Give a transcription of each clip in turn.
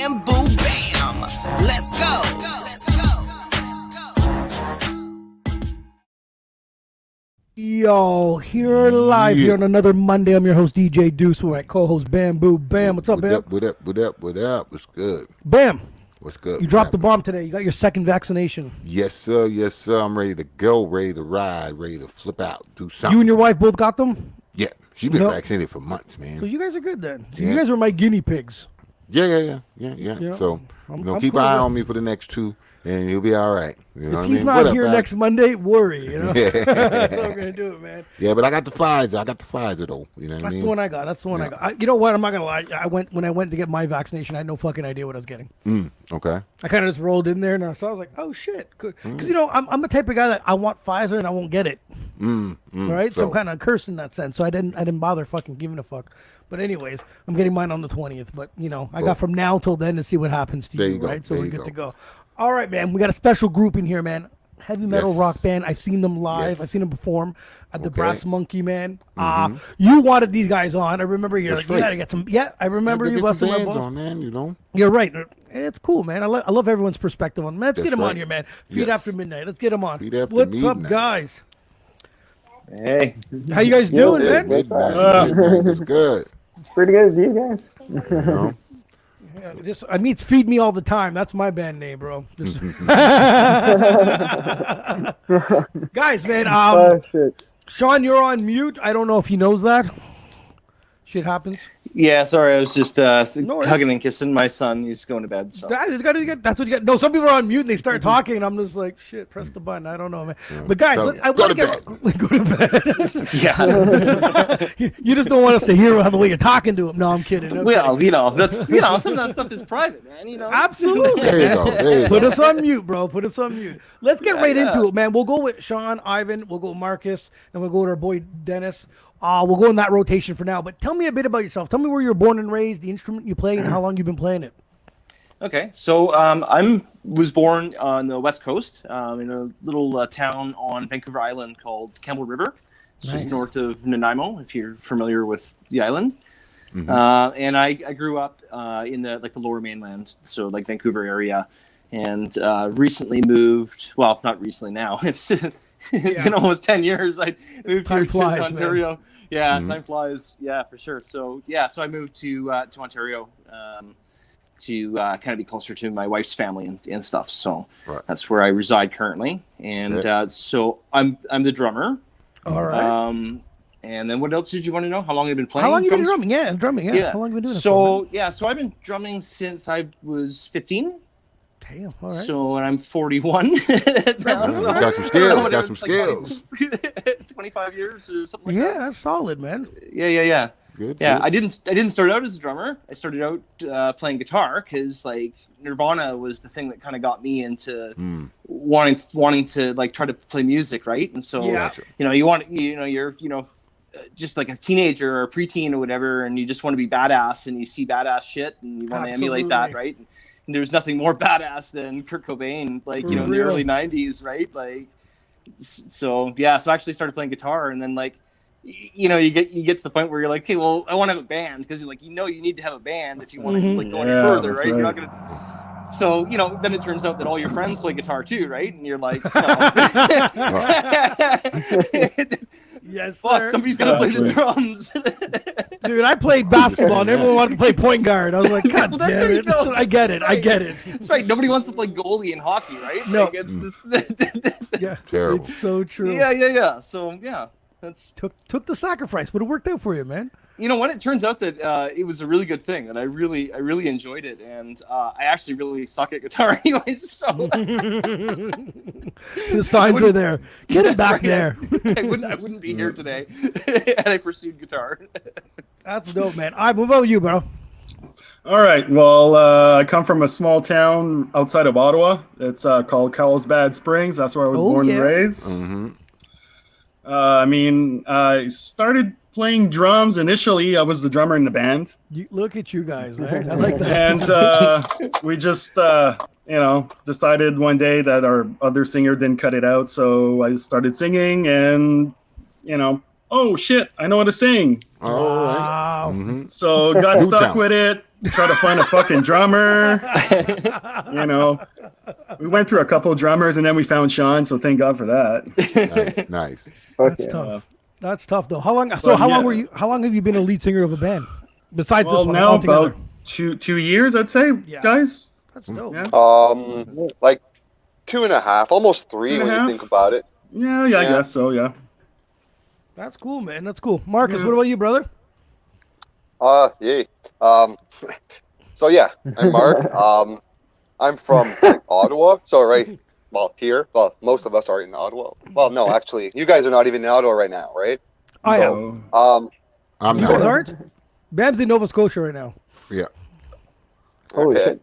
bam, boo, bam. Let's go. Yo, here live here on another Monday. I'm your host, DJ Duss, with my co-host, Bam Boo Bam. What's up, Bam? What up? What's good? Bam. What's good? You dropped the bomb today. You got your second vaccination. Yes, sir. I'm ready to go, ready to ride, ready to flip out, do something. You and your wife both got them? Yeah, she's been vaccinated for months, man. So you guys are good then. So you guys were my guinea pigs. Yeah. Yeah, So, I'm keep cool an eye with on me for the next two, and you'll be all right. You know If what he's I mean? not What here up, next Monday, worry. You know? That's how I'm going to do it, man. Yeah, but I got the Pfizer, though. You know what I mean? That's the one I got. I got. You know what? I'm not going to lie. When I went to get my vaccination, I had no fucking idea what I was getting. Okay. I kind of just rolled in there, and I was like, oh, shit. Because, I'm the type of guy that I want Pfizer, and I won't get it. Right? So I'm kind of cursed in that sense. So I didn't bother fucking giving a fuck. But anyways, I'm getting mine on the 20th. But, I got from now till then to see what happens to you, right? So we're good to go. All right, man. We got a special group in here, man. Heavy metal rock band. I've seen them live. I've seen them perform at the Brass Monkey, man. You wanted these guys on. I remember you're like, you got to get some. Yeah, I remember you busting my balls. On, man, You're right. It's cool, man. I love everyone's perspective on them. Let's get them on here, man. Feed After Midnight. Let's get them on. What's up, guys? Hey. How you guys doing, man? It's good. Pretty good as you guys. I mean, it's Feed Me All the Time. That's my band name, bro. Guys, man. Shit. Sean, you're on mute. I don't know if he knows that. Shit happens. Yeah, sorry. I was just hugging and kissing my son. He's going to bed. So. That's what you get. No, some people are on mute and they start talking, and I'm just like, shit, press the button. I don't know, man. But guys, I want to get go to bed. Yeah. You just don't want us to hear the way you're talking to him. No, I'm kidding. Okay. Well, that's some of that stuff is private, man. Absolutely. There you go. Put us on mute, bro. Put us on mute. Let's get right into it, man. We'll go with Sean, Ivan. We'll go with Marcus, and we'll go with our boy Dennis. We'll go in that rotation for now. But tell me a bit about yourself. Tell me where you were born and raised, the instrument you play, and how long you've been playing it. Okay, so I was born on the West Coast in a little town on Vancouver Island called Campbell River. It's just north of Nanaimo, if you're familiar with the island. And I grew up in the Lower Mainland, so like Vancouver area, and recently moved. Well, not recently now. It's been almost 10 years. I moved here to Ontario. Man. Yeah, time flies. Yeah, for sure. So I moved to Ontario to kind of be closer to my wife's family and stuff. So that's where I reside currently. And so I'm the drummer. All right. And then what else did you want to know? How long have you been playing? How long have you been drumming? Yeah, drumming. Yeah. How long have you been doing this for? So I've been drumming since I was 15. Damn, all right. So, and I'm 41 now. Got some skills. 25 years or something like that. Yeah, that's solid, man. Yeah. Good. I didn't start out as a drummer. I started out playing guitar because like Nirvana was the thing that kind of got me into wanting to like try to play music, right? And so you're just like a teenager or a preteen or whatever, and you just want to be badass, and you see badass shit, and you want to emulate that, right? And there's nothing more badass than Kurt Cobain, like in the early '90s, right? Like, so I actually started playing guitar, and then like, you get to the point where you're like, okay, well, I want to have a band, because you need to have a band if you want to like go any further, right? You're not gonna. So, then it turns out that all your friends play guitar too, right? And you're like, yes, fuck, sir. somebody's got to play the drums. Dude, I played basketball and everyone wanted to play point guard. I was like, God damn it. So I get it. That's right. Nobody wants to play goalie in hockey, right? No. Like, yeah, terrible. It's so true. Yeah. So, that's took the sacrifice, but it worked out for you, man. You know what? It turns out that it was a really good thing, and I really enjoyed it. And I actually really suck at guitar, anyways. So the signs are there. Get it back there. I wouldn't be here today had I pursued guitar. That's dope, man. What about you, bro? All right. Well, I come from a small town outside of Ottawa. It's called Carlsbad Springs. That's where I was born and raised. I started playing drums. Initially, I was the drummer in the band. Look at you guys, man. I like that. And we just, decided one day that our other singer didn't cut it out. So I started singing and, oh, shit, I know how to sing. Wow. So got stuck with it. try to find a fucking drummer. We went through a couple of drummers, and then we found Sean. So thank God for that. Nice. That's tough. That's tough though. How long? So how long were you? How long have you been a lead singer of a band? Besides this one, now altogether? about 2 years, I'd say, guys. That's dope. Yeah. Like 2.5, almost 3 when you think about it. Yeah, I guess so. Yeah. That's cool, man. That's cool. Marcus, what about you, brother? Yeah. So yeah, I'm Mark. I'm from Ottawa. So here. Well, most of us are in Ottawa. Well, no, actually, you guys are not even in Ottawa right now, right? I am. I'm you not. guys aren't? Bab's in Nova Scotia right now. Yeah. Okay.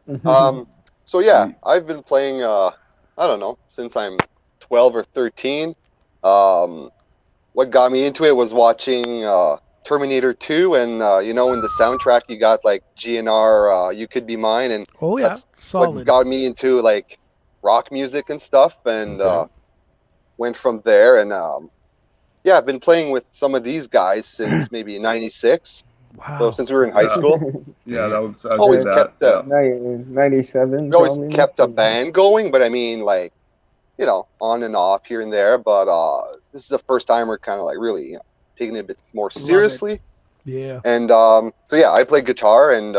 So yeah, I've been playing. I don't know, since I'm 12 or 13. What got me into it was watching Terminator 2, and in the soundtrack you got like GNR, You Could Be Mine, and that's solid. what got me into like rock music and stuff, and went from there. And I've been playing with some of these guys since maybe '96. Wow. So since we were in high school. Yeah, that was always kept 97. We always kept a band going, but I mean, like, on and off here and there. But this is the first time we're kind of like really taking it a bit more seriously. Yeah. And so yeah, I play guitar and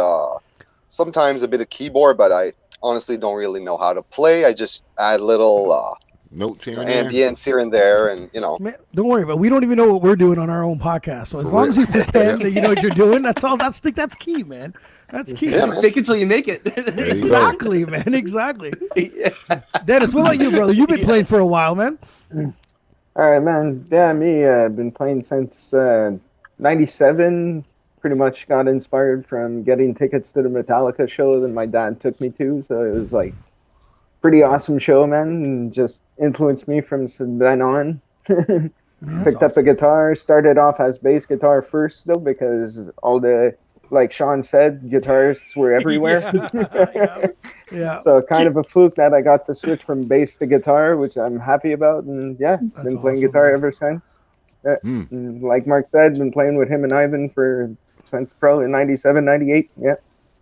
sometimes a bit of keyboard, but I honestly don't really know how to play. I just add little notes here and there. ambience here and there, and Man, don't worry about it. We don't even know what we're doing on our own podcast. So as long as you pretend that you know what you're doing, that's all. That's key, man. That's key. Yeah, fake it till you make it. Exactly, man. Exactly. Dennis, what about you, brother? You've been playing for a while, man. All right, man. Yeah, me. I've been playing since '97. Pretty much got inspired from getting tickets to the Metallica show that my dad took me to. So it was like pretty awesome show, man, and just influenced me from then on. Picked up a guitar, started off as bass guitar first, though, because all the, like Sean said, guitarists were everywhere. Yeah. So kind of a fluke that I got to switch from bass to guitar, which I'm happy about, and been playing guitar ever since. And like Mark said, been playing with him and Ivan since probably '97, '98. Yeah.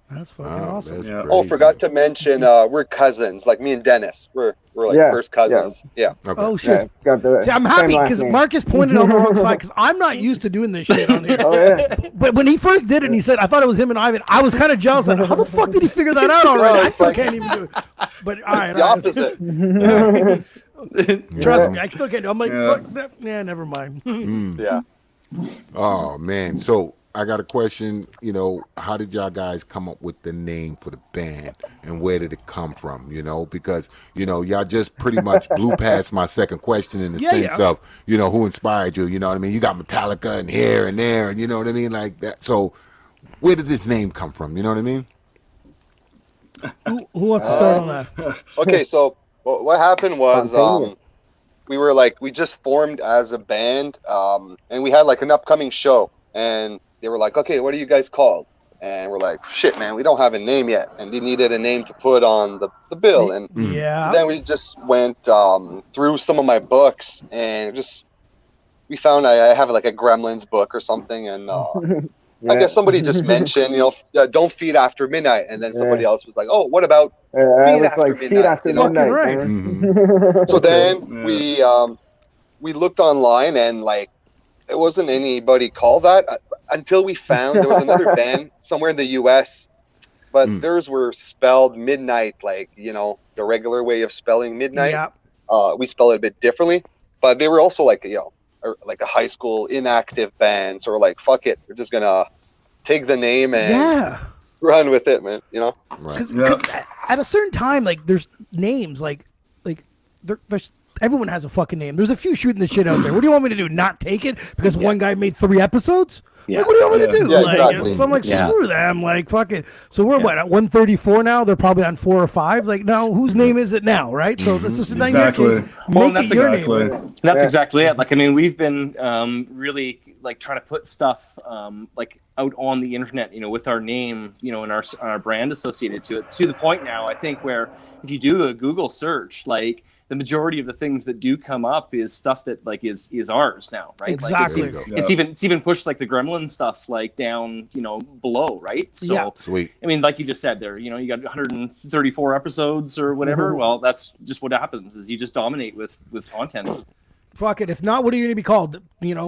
That's fucking awesome. Yeah. Oh, forgot to mention, we're cousins. Like me and Dennis, we're like first cousins. Yeah. Okay. Oh shit. Got the See, I'm happy because Marcus pointed on the wrong side because I'm not used to doing this shit on here. Oh yeah. But when he first did it and he said, I thought it was him and Ivan, I was kind of jealous. Like, how the fuck did he figure that out already? I still can't even do it. But all right. The opposite. Trust me, I still can't do it. I'm like, fuck that. Yeah, never mind. Yeah. Oh man, so I got a question. How did y'all guys come up with the name for the band, and where did it come from? Because y'all just pretty much blew past my second question in the sense of who inspired you. You know what I mean? You got Metallica and here and there, and you know what I mean, like that. So where did this name come from? You know what I mean? Who wants to start on that? Okay, so what happened was we just formed as a band, and we had like an upcoming show, and they were like, okay, what are you guys called? And we're like, shit, man, we don't have a name yet. And they needed a name to put on the bill. And so then we just went through some of my books, and we found I have like a Gremlins book or something. And I guess somebody just mentioned, don't feed after midnight. And then somebody else was like, oh, what about feed after midnight? Right. So then we looked online, and like, there wasn't anybody called that until we found there was another band somewhere in the U.S., but theirs were spelled midnight, like, the regular way of spelling midnight. Yeah. We spell it a bit differently, but they were also like, like a high school inactive band. So we're like, fuck it. We're just going to take the name and run with it, man. Right. Because at a certain time, like, there's names, like there's everyone has a fucking name. There's a few shooting the shit out there. What do you want me to do? Not take it because one guy made 3 episodes? Yeah. Like, what do you want me to do? Yeah, like, exactly. So I'm like, screw them. Like, fuck it. So we're what, at 134 now? They're probably on 4 or 5. Like, now whose name is it now, right? So this is Exactly. Well, that's exactly. That's exactly it. Like, I mean, we've been really like trying to put stuff like out on the internet, with our name, and our brand associated to it, to the point now, I think, where if you do a Google search, like, the majority of the things that do come up is stuff that like is ours now, right? Exactly. Like it's even pushed like the Gremlin stuff like down, below, right? So Sweet. I mean, like you just said there, you got 134 episodes or whatever. Well, that's just what happens is you just dominate with content. Fuck it. If not, what are you going to be called? A? You know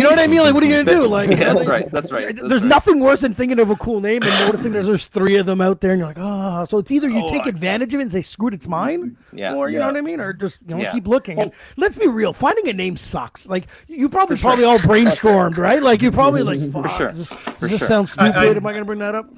what I mean? Like, what are you going to do? Like, that's right. There's nothing worse than thinking of a cool name and noticing there's 3 of them out there, and you're like, oh. So it's either you take advantage of it and say, screw it, it's mine, or you know what I mean, or just keep looking. And let's be real, finding a name sucks. Like, you probably all brainstormed, right? Like, you probably like, fuck, does this sound stupid? Am I going to bring that up?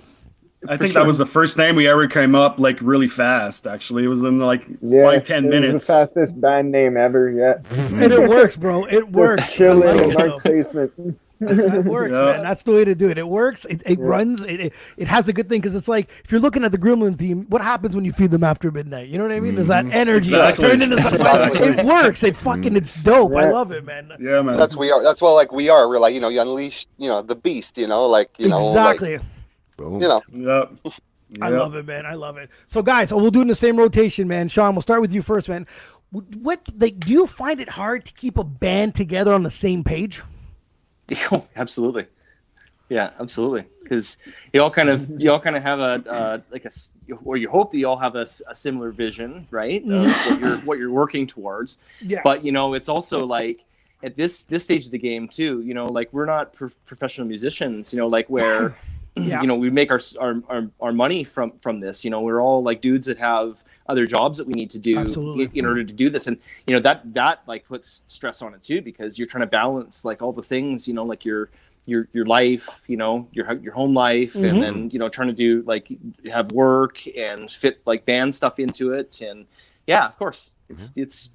I think that was the first name we ever came up like really fast. Actually, it was in like 5-10 minutes. It was the fastest band name ever. Yeah, and it works, bro. It works. Chilling in our basement. That works, man. That's the way to do it. It works. It runs. It has a good thing because it's like if you're looking at the Gremlin theme, what happens when you feed them after midnight? You know what I mean? There's that energy turned into something. It works. It's dope. I love it, man. Yeah, man. So that's what like we are. We're like you unleash the beast. Exactly. Like, Boom. Yep. I love it, man. I love it. So, guys, we'll do it in the same rotation, man. Sean, we'll start with you first, man. Do you find it hard to keep a band together on the same page? Oh, absolutely. Yeah, absolutely. Because you all kind of have or you hope that you all have a similar vision, right? Of what you're working towards. Yeah. But it's also like at this stage of the game too. Like we're not professional musicians. Like where. We make our money from this. We're all like dudes that have other jobs that we need to do in order to do this, and that like puts stress on it too because you're trying to balance like all the things, like your life, your home life, and then trying to do like have work and fit like band stuff into it, and of course it's. Do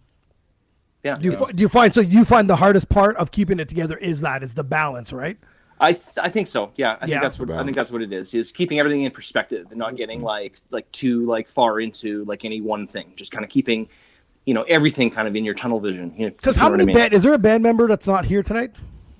you find the hardest part of keeping it together is the balance, right? I think so. Yeah, I think that's what it is keeping everything in perspective and not getting like too like far into like any one thing. Just kind of keeping, everything kind of in your tunnel vision. Because how many is there a band member that's not here tonight?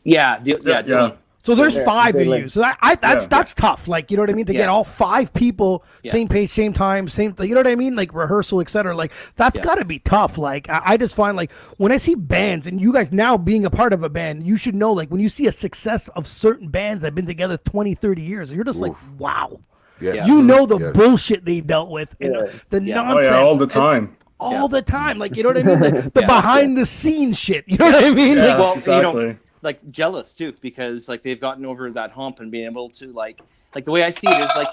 Yeah. Dylan. So there's 5 of you. So that's tough. Like, you know what I mean? To get all 5 people, same page, same time, same, you know what I mean? Like rehearsal, etc. Like that's gotta be tough. Like I just find like when I see bands and you guys now being a part of a band, you should know like when you see a success of certain bands that have been together 20, 30 years, you're just like, wow. Yeah. You know the bullshit they dealt with and the nonsense. All the time. All the time. Like, you know what I mean? Like, the behind the scenes shit. You know what I mean? Yeah, like, well, exactly. Like jealous too because like they've gotten over that hump and being able to like the way I see it is like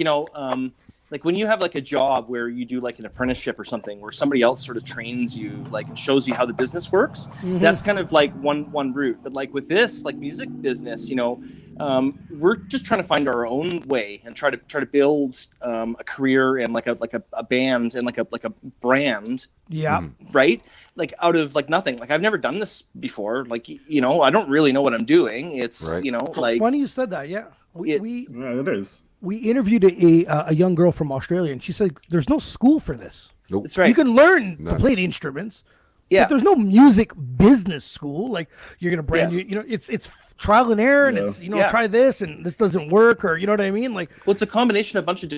like when you have like a job where you do like an apprenticeship or something where somebody else sort of trains you like and shows you how the business works, that's kind of like one route. But like with this like music business, we're just trying to find our own way and try to build a career and like a band and like a brand. Yeah. Right. Like out of like nothing. Like I've never done this before. Like I don't really know what I'm doing. It's right. Like it's funny you said that. Yeah. It is. We interviewed a young girl from Australia, and she said there's no school for this. Nope. That's right. You can learn to play the instruments. Yeah. But there's no music business school. Like you're gonna brand new. It's trial and error, and it's try this and this doesn't work, or you know what I mean. Like well, it's a combination of a bunch of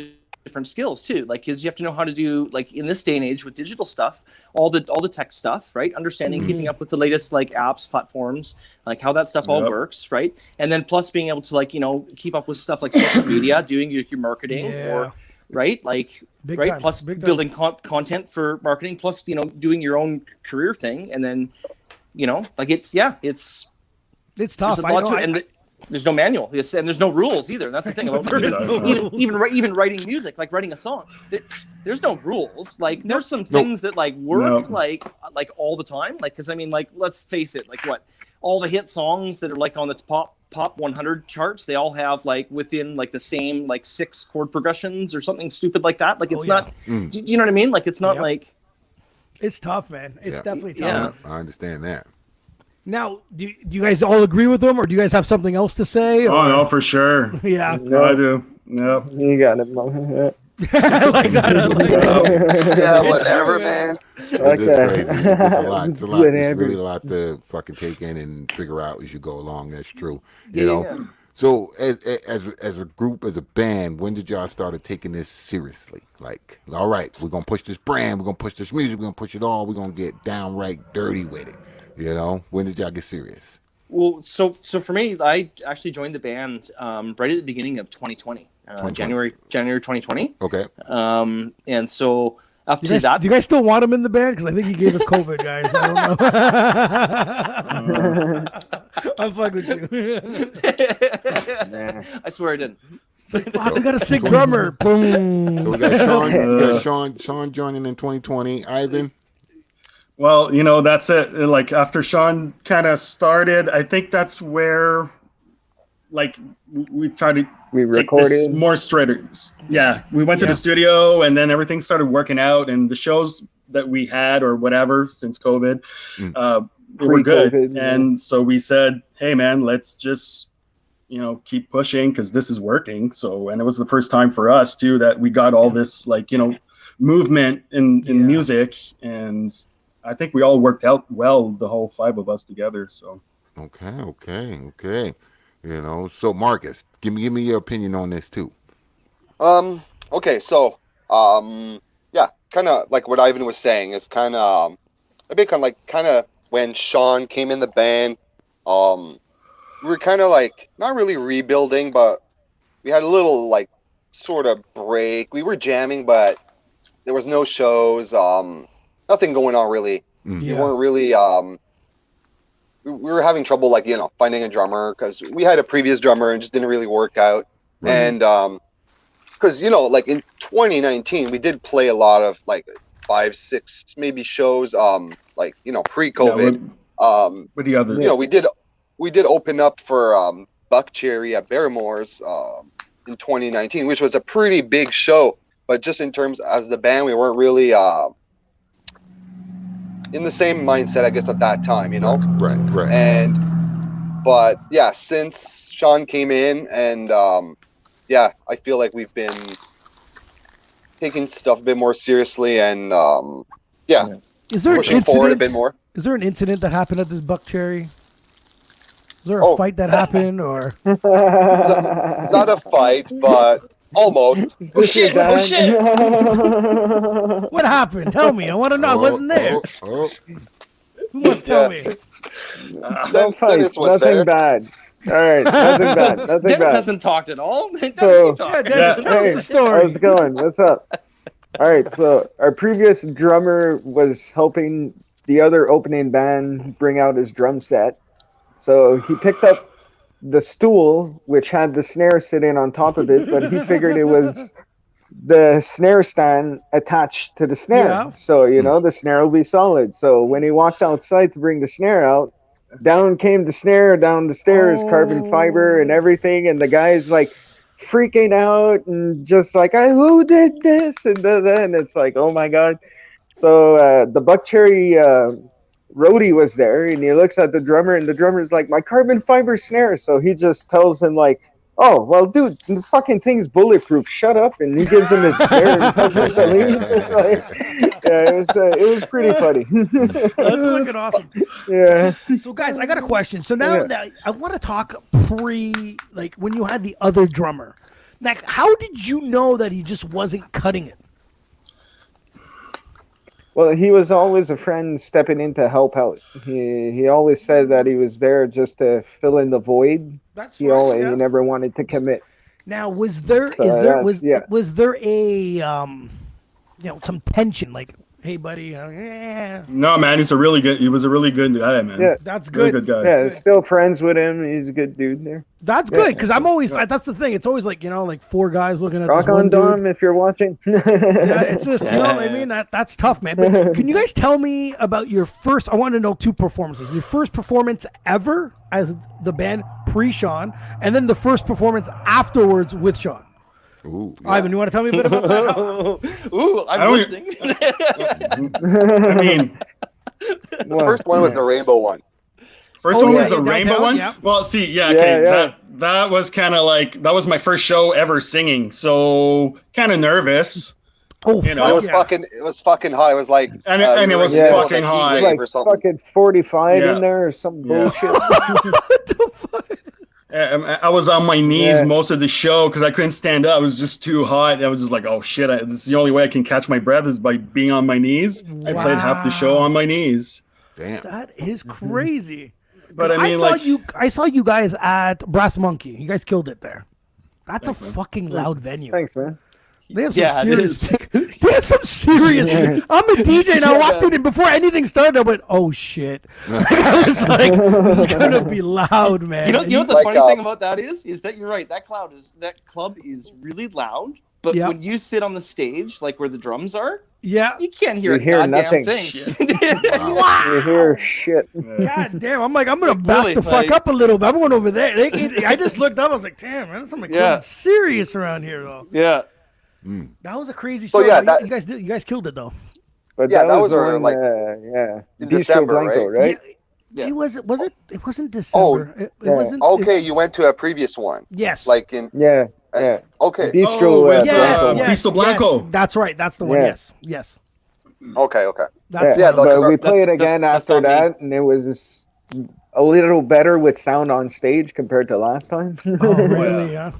different skills too. Like because you have to know how to do like in this day and age with digital stuff. All the tech stuff, right? Understanding, keeping up with the latest like apps, platforms, like how that stuff all works, right? And then plus being able to like keep up with stuff like social media, doing your marketing, or right, like big right, time. plus building content for marketing, plus doing your own career thing, and then like it's tough. There's no manual. And there's no rules either. That's the thing about even writing music, like writing a song. There's no rules. Like there's some things that like work like all the time. Like because I mean like let's face it, like what all the hit songs that are like on the pop 100 charts, they all have like within like the same like 6 chord progressions or something stupid like that. Like it's not. Do you know what I mean? Like it's not like. It's tough, man. It's definitely tough. I understand that. Now, do you guys all agree with them, or do you guys have something else to say? Or? Oh, no, for sure. Yeah. No, I do. Yep. You got it, Mo. I like that. Yeah, whatever, man. It's crazy. It's a lot. It's really a lot to fucking take in and figure out as you go along. That's true. You know. So as a group, as a band, when did y'all started taking this seriously? Like, all right, we're gonna push this brand, we're gonna push this music, we're gonna push it all, we're gonna get downright dirty with it. You know, when did y'all get serious? Well, so for me, I actually joined the band right at the beginning of 2020, January 2020. Okay. And so up Do to you guys, that, do you guys still want him in the band? Because I think he gave us COVID, guys. I don't know. I'm fucking with you. I swear I didn't. Fuck, we got a sick drummer. Boom. So we got Sean joining in 2020. Ivan. Well, that's it. Like after Sean kind of started, I think that's where, like, we tried to We take this recorded. more straighter. Yeah, we went to the studio, and then everything started working out, and the shows that we had or whatever since COVID, they were good. Pre-COVID, And so we said, hey man, let's just keep pushing because this is working. So, and it was the first time for us too that we got all this movement in music, and I think we all worked out well, the whole 5 of us together. So Okay. So Marcus, give me your opinion on this too. Okay, so yeah, kind of like what Ivan was saying. It's kind of a bit kind of when Sean came in the band. We were kind of like not really rebuilding, but we had a little like sort of break. We were jamming, but there was no shows. Nothing going on really. We weren't really. We were having trouble like finding a drummer because we had a previous drummer and just didn't really work out. Right. And because like in 2019 we did play a lot of like 5, 6 maybe shows like pre-COVID. With the other, we did open up for Buck Cherry at Barrymore's in 2019, which was a pretty big show. But just in terms as the band, we weren't really in the same mindset, I guess, at that time, Right. But yeah, since Sean came in, and I feel like we've been taking stuff a bit more seriously, and Is there pushing forward a bit more. Is there an incident that happened at this Buck Cherry? Is there a fight that happened, or? It's not a fight, but almost. Oh shit! What happened? Tell me. I want to know. I wasn't there. Who wants to tell me? No fights. Nothing bad. All right. Nothing bad. Nothing Dennis bad. hasn't talked at all. So, Dennis, tell us the story. How's it going? What's up? All right. So our previous drummer was helping the other opening band bring out his drum set. So he picked up the stool, which had the snare sitting on top of it, but he figured it was the snare stand attached to the snare. Yeah. So, the snare will be solid. So when he walked outside to bring the snare out, down came the snare down the stairs, carbon fiber and everything. And the guy's like freaking out and just like, who did this? And then it's like, oh my God. So the Buck Cherry roadie was there, and he looks at the drummer, and the drummer's like, my carbon fiber snare. So he just tells him like, oh, well, dude, the fucking thing's bulletproof. Shut up. And he gives him his snare and tells him to leave. It was pretty funny. That's fucking awesome. Yeah. So guys, I got a question. So now that I want to talk like when you had the other drummer. Like, how did you know that he just wasn't cutting it? Well, he was always a friend stepping in to help out. He always said that he was there just to fill in the void. He never wanted to commit. Now, was there a some tension, like, hey buddy, No man, he was a really good guy, man. Yeah, that's good. Really good guy. Yeah, still friends with him. He's a good dude there. That's good, because I'm always that's the thing. It's always like like 4 guys looking at Rock this one on, Dom, dude. if you're watching. Yeah, it's just what I mean. That's tough, man. But can you guys tell me about your first? I want to know 2 performances. Your first performance ever as the band pre-Sean, and then the first performance afterwards with Sean. Ooh, yeah. Ivan, you want to tell me a bit about that? Ooh, I'm listening. I mean, the first one was the rainbow one. First one was the downtown, rainbow one. Yeah. Well, see, that was kind of like that was my first show ever singing, so kind of nervous. Oh, It was fucking hot. It was like and it was fucking hot. Like or something. fucking 45 in there or some bullshit. What the fuck? I was on my knees Yeah. most of the show because I couldn't stand up. It was just too hot. I was just like, oh shit, this is the only way I can catch my breath is by being on my knees. I played half the show on my knees. Damn. That is crazy. But I mean, I saw you guys at Brass Monkey. You guys killed it there. That's a fucking loud venue. Thanks, man. They have some Yeah, it serious. is. They have some serious. I'm a DJ and I walked in and before anything started, I went, "Oh shit!" I was like, "This is gonna be loud, man." You know what the Like, funny thing about that is that you're right. That club is really loud, but Yeah. when you sit on the stage, like where the drums are, Yeah. you can't hear You a hear goddamn nothing. thing. You hear shit. God damn! I'm like, I'm gonna back Really, the fuck like- up a little bit. I'm going over there. I just looked up. I was like, damn, man, there's something Yeah. serious around here, though. Yeah. That was a crazy So, show. yeah, though. that- you guys killed it though. But Yeah, that was the our, one, like, yeah. in Bistro December, Blanco, right? Yeah. It wasn't December. It wasn't. Okay, you went to a previous one. Yes. Like in Yeah, yeah. okay. Bistro with, yes, Blanco. yes, Bistro Blanco. yes. That's right. That's the one. Yeah. Yes. Okay. That's Yeah, the like- but we that's- played again that's after not me. that, and it was a little better with sound on stage compared to last time. Oh, really? Yeah.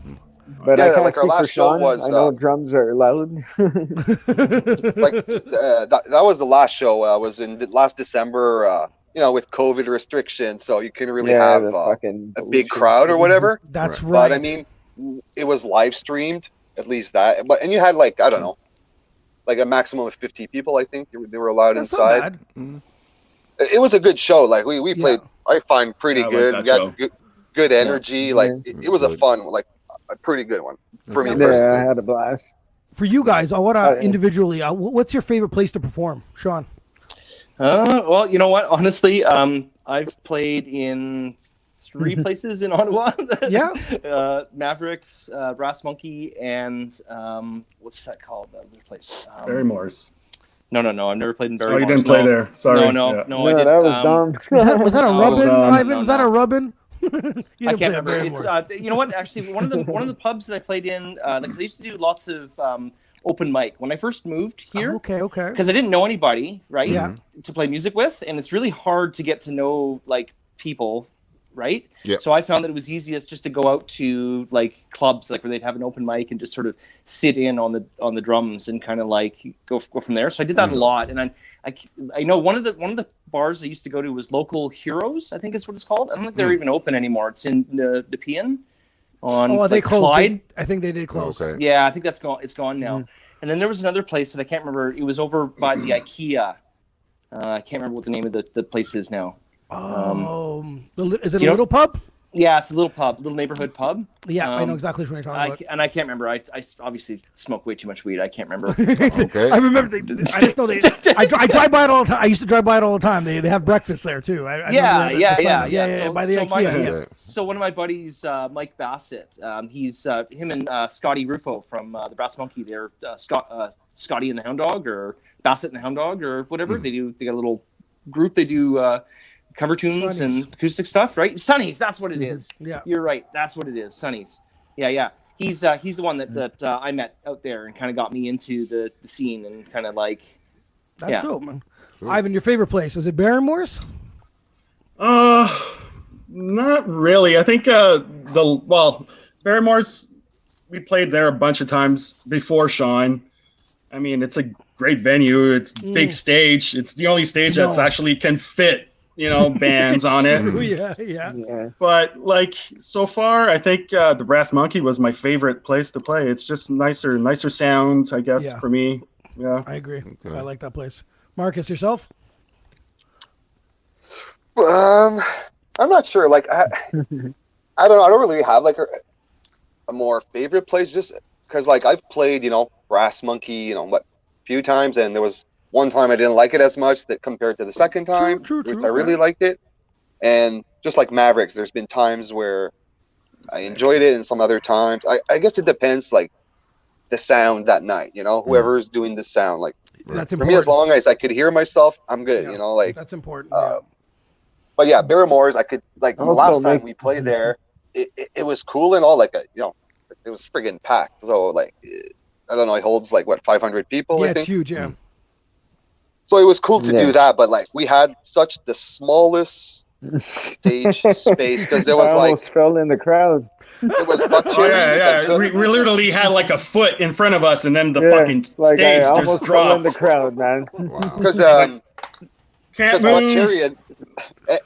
But Yeah, I can't like our speak for last show Sean. was, I know drums are loud. Like that was the last show. Was in last December. With COVID restrictions, so you couldn't really have the fucking a big bullshit. crowd or whatever. That's right. But I mean, it was live streamed. At least that. And you had like I don't know, like a maximum of 50 people. I think they were allowed That's inside. not bad. It was a good show. Like we played. I find pretty I like good. that We got show. good energy. Yeah. Like it was a fun, like a pretty good one for me Yeah, I personally. had a blast. For you guys, I want to Oh, yeah. individually. What's your favorite place to perform, Sean? Well, you know what? Honestly, I've played in 3 places in Ottawa. Yeah. Mavericks, Brass Monkey, and what's that called? The other place. Barrymore's. No. I've never played in Oh, Barrymore's. you didn't play there. Sorry. No, Yeah. I No, did. that was dumb. Was that a No, rubbin, no, Ivan? no, Was that a no. rubbin? You I didn't can't play at remember. It's Barrymore's. you know what? Actually, one of the pubs that I played in, because I used to do lots of open mic when I first moved here. Okay. Because I didn't know anybody, right? Yeah. To play music with, and it's really hard to get to know like people, right? Yeah. So I found that it was easiest just to go out to like clubs, like where they'd have an open mic and just sort of sit in on the drums and kind of like go from there. So I did that a lot, and I know one of the bars I used to go to was Local Heroes, I think is what it's called. I don't think they're even open anymore. It's in the Nepean on Oh, they like, closed. Clyde. I think they did close. Okay. Yeah, I think that's gone. It's gone now. And then there was another place that I can't remember. It was over by the IKEA. I can't remember what the name of the place is now. Is it a you know- little pub? Yeah, it's a little pub, little neighborhood pub. Yeah, I know exactly what you're talking about. And I can't remember. I obviously smoke way too much weed. I can't remember. Okay. I remember. I just know they. I drive by it all the time. I used to drive by it all the time. They have breakfast there too. I Yeah. remember the sign. So, By the so IKEA. Yeah. so one of my buddies, Mike Bassett, he's him and Scotty Rufo from the Brass Monkey. They're Scotty and the Hound Dog, or Bassett and the Hound Dog, or whatever. They got a little group. They do cover tunes Sonny's. and acoustic stuff, right? Sonny's, that's what it is. Yeah. You're right. That's what it is. Sonny's. Yeah. He's the one that I met out there and kind of got me into the scene and kind of like. That's dope, man. Ivan, your favorite place is it Barrymore's? Not really. I think Barrymore's, we played there a bunch of times before Sean. I mean, it's a great venue. It's big stage. It's the only stage that's actually can fit, bands on it. Yeah. But like so far, I think the Brass Monkey was my favorite place to play. It's just nicer sound, I guess, Yeah. for me. Yeah. I agree. I like that place. Marcus, yourself? I'm not sure. Like I don't know. I don't really have like a more favorite place, just because like I've played, Brass Monkey, a few times, and there was one time I didn't like it as much that compared to the second time, True, which I really yeah. liked it. And just like Mavericks, there's been times where I enjoyed it, and some other times I guess it depends, like the sound that night. Whoever's doing the sound, like That's for important. me, as long as I could hear myself, I'm good. Yeah. Like That's important. But yeah, Barrymore's, I could like the Also last time make- we played there, it was cool and all, like it was friggin' packed. So like I don't know, it holds like 500 people. Yeah, I it's think. huge. Yeah. So it was cool to Yeah. do that, but like we had such the smallest stage space because there was I like almost fell in the crowd. it was buck Oh cherry. yeah, that yeah. took- We literally had like a foot in front of us, and then the Yeah, fucking like I stage almost just fell in the dropped. crowd, man. Wow. Because Can't Buck move. Cherry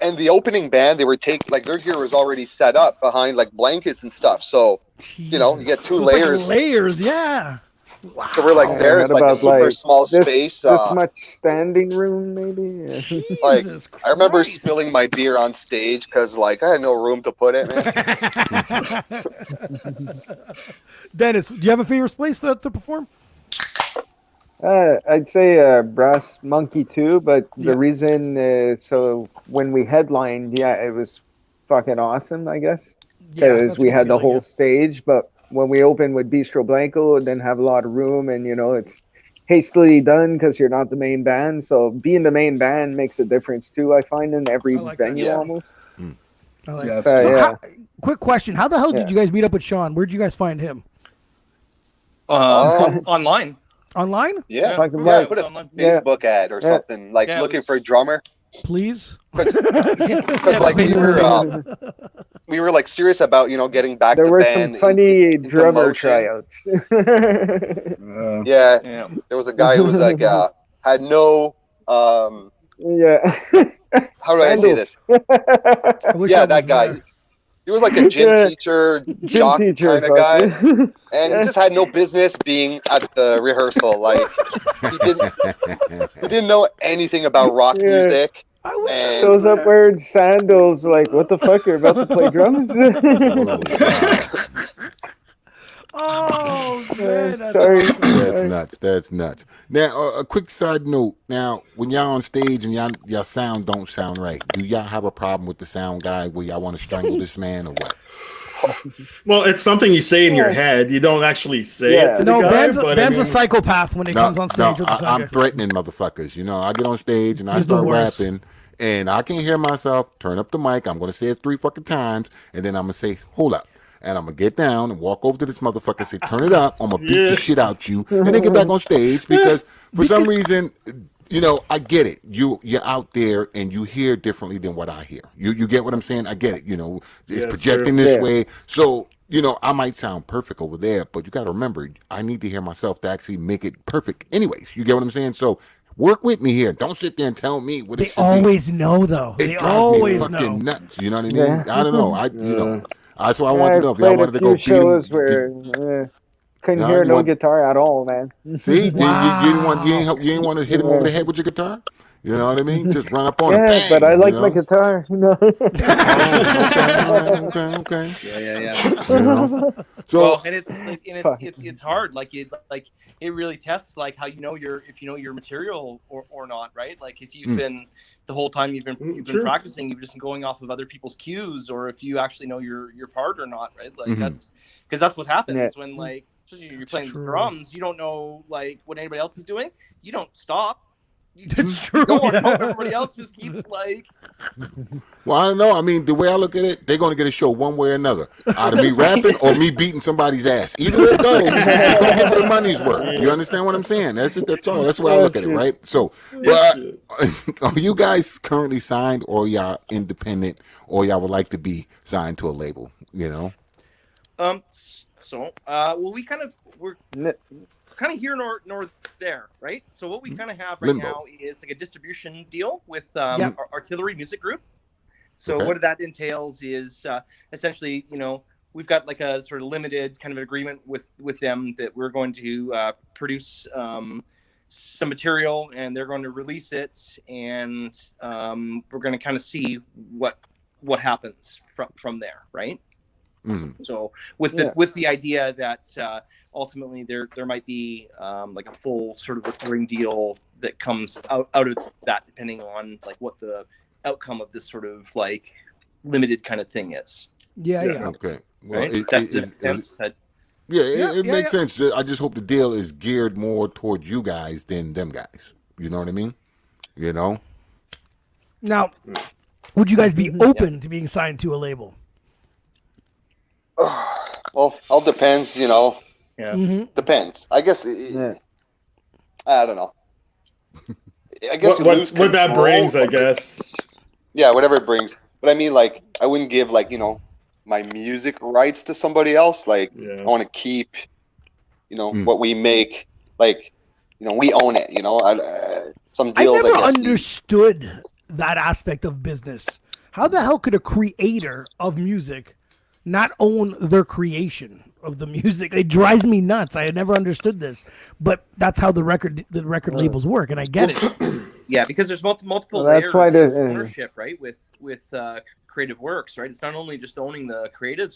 and the opening band, they were like their gear was already set up behind like blankets and stuff. So you know, you get two So it's layers. like layers, yeah. So we're like Yeah, there. I It's had like a about, super like, small space. This much standing room, maybe. Yeah. Like Jesus I remember Christ. spilling my beer on stage because like I had no room to put it, man. Dennis, do you have a favorite place to perform? I'd say Brass Monkey too, but Yeah. the reason, so when we headlined, yeah, it was fucking awesome, I guess, Yeah, because that's a we good had the feeling, whole yeah. stage. But when we opened with Bistro Blanco, it didn't have a lot of room, and it's hastily done because you're not the main band. So being the main band makes a difference too. I find in every I like that. venue Yeah. almost. I like Yeah, that. that's So true. yeah, Quick question: how the hell did Yeah. you guys meet up with Sean? Where'd you guys find him? Online. Online? Yeah, Talking yeah. about- Put a yeah. Facebook ad or Yeah. something like Yeah, it looking was- for a drummer. Please. Because Yeah, like basically. we were like serious about getting back there the were band some funny into drummer motion. tryouts. Yeah, Yeah. there was a guy who was like had no Yeah. how do I say this? I wish Yeah, I that was guy. there. He was like a gym Yeah. teacher, Gym jock teacher, kind of fuck guy, yeah. and he just had no business being at the rehearsal. Like he didn't know anything about rock Yeah. music. I wish I And Shows was up there. wearing sandals, like, what the fuck? You're about to play drums? Oh man, that's Sorry. awesome. That's nuts. That's nuts. Now, a quick side note. Now, when y'all on stage and y'all sound don't sound right, do y'all have a problem with the sound guy where y'all want to strangle this man or what? Well, it's something you say in your head. You don't actually say Yeah. it to the No, guy. Ben's, but Ben's I mean, a psychopath when he comes on stage with the I'm singer. threatening motherfuckers. I get on stage and I He's the start worst. rapping, and I can hear myself. Turn up the mic. I'm gonna say it 3 fucking times, and then I'm gonna say, "Hold up." And I'm gonna get down and walk over to this motherfucker and say, "Turn it up. I'm gonna beat the shit out you," and then get back on stage because for some reason, I get it. You're out there and you hear differently than what I hear. You get what I'm saying? I get it. It's it's projecting true. this Yeah. way, so. I might sound perfect over there, but you got to remember, I need to hear myself to actually make it perfect. Anyways, you get what I'm saying? So work with me here. Don't sit there and tell me what it They should be. always know, though. It They drives always me fucking know. nuts. You know what I mean? Yeah. I don't know. That's what I wanted I've to know. If y'all played wanted a to few go beat shows him, where couldn't No, hear you no want- guitar at all, man. see, Wow. you ain't want to hit him over the head with your guitar. You know what I mean? Just run up on him. Yeah, Bang, but I you like know? my guitar. Okay. Yeah. You know? So Well, and it's like, and Fuck. it's hard. Like it really tests like how if you know your material or not, right? Like if you've been the whole time you've been Sure. practicing, you've just been going off of other people's cues, or if you actually know your part or not, right? Like that's because that's what happens Yeah. when like especially you're playing the true. drums, you don't know like what anybody else is doing. You don't stop. It's true. Go on, yeah. everybody else just keeps like. Well, I don't know. I mean, the way I look at it, they're going to get a show one way or another. Either me rapping or me beating somebody's ass. Either way it goes, they're going to get their money's worth. You understand what I'm saying? That's it. That's all. That's the way I look at it, right? So, but are you guys currently signed, or y'all independent, or y'all would like to be signed to a label? So well, we're N- kind of here nor there, right? So what we kind of have right Limbo. now is like a distribution deal with Yeah. Artillery Music Group. So Okay. what that entails is essentially, we've got like a sort of limited kind of agreement with them that we're going to produce some material and they're going to release it, and we're going to kind of see what happens from there, right? So with the idea that ultimately there might be like a full sort of recurring deal that comes out of that, depending on like what the outcome of this sort of like limited kind of thing is. Yeah. Okay. Well, Right? it, That it, makes sense. it makes sense. I just hope the deal is geared more towards you guys than them guys. You know what I mean? Now, would you guys be open to being signed to a label? well, all depends. Yeah. Depends. I guess. I don't know. I guess you lose what that control. brings, I guess. Yeah, whatever it brings. But I mean, like, I wouldn't give like, you know, my music rights to somebody else. Like, I want to keep, you know, what we make. Like, you know, we own it. You know, some deals. I never understood that aspect of business. How the hell could a creator of music not own their creation of the music? It drives me nuts. I had never understood this, but that's how the record labels work, and I get it. Yeah, because there's multiple Well, layers that's why of the- ownership, right? With creative works, right? It's not only just owning the creative,